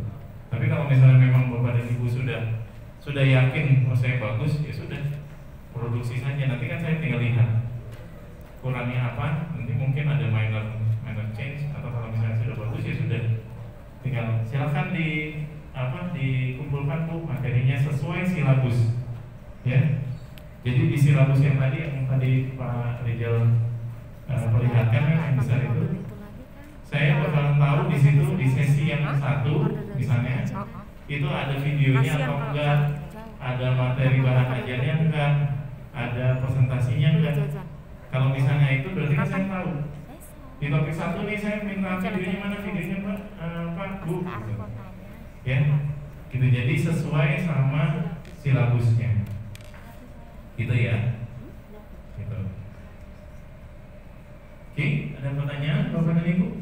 Tapi kalau misalnya memang Bapak dan Ibu sudah yakin saya bagus, ya sudah produksi saja. Nanti kan saya tinggal lihat kurangnya apa, nanti mungkin ada minor change, atau kalau misalnya sudah bagus ya sudah tinggal silakan dikumpulkan Bu materinya sesuai silabus ya. Jadi di silabus yang tadi Pak Rizal perlihatkan yang besar itu, saya bakalan tahu di situ di sesi yang 1 misalnya itu ada videonya atau enggak, ada materi bahan ajarnya enggak, ada presentasinya enggak. Kalau misalnya itu berarti kan saya tahu di topik 1 nih saya minta videonya mana, videonya Pak Bu gitu. Ya gitu, jadi sesuai sama silabusnya gitu ya gitu. Oke, ada pertanyaan Bapak dan Ibu?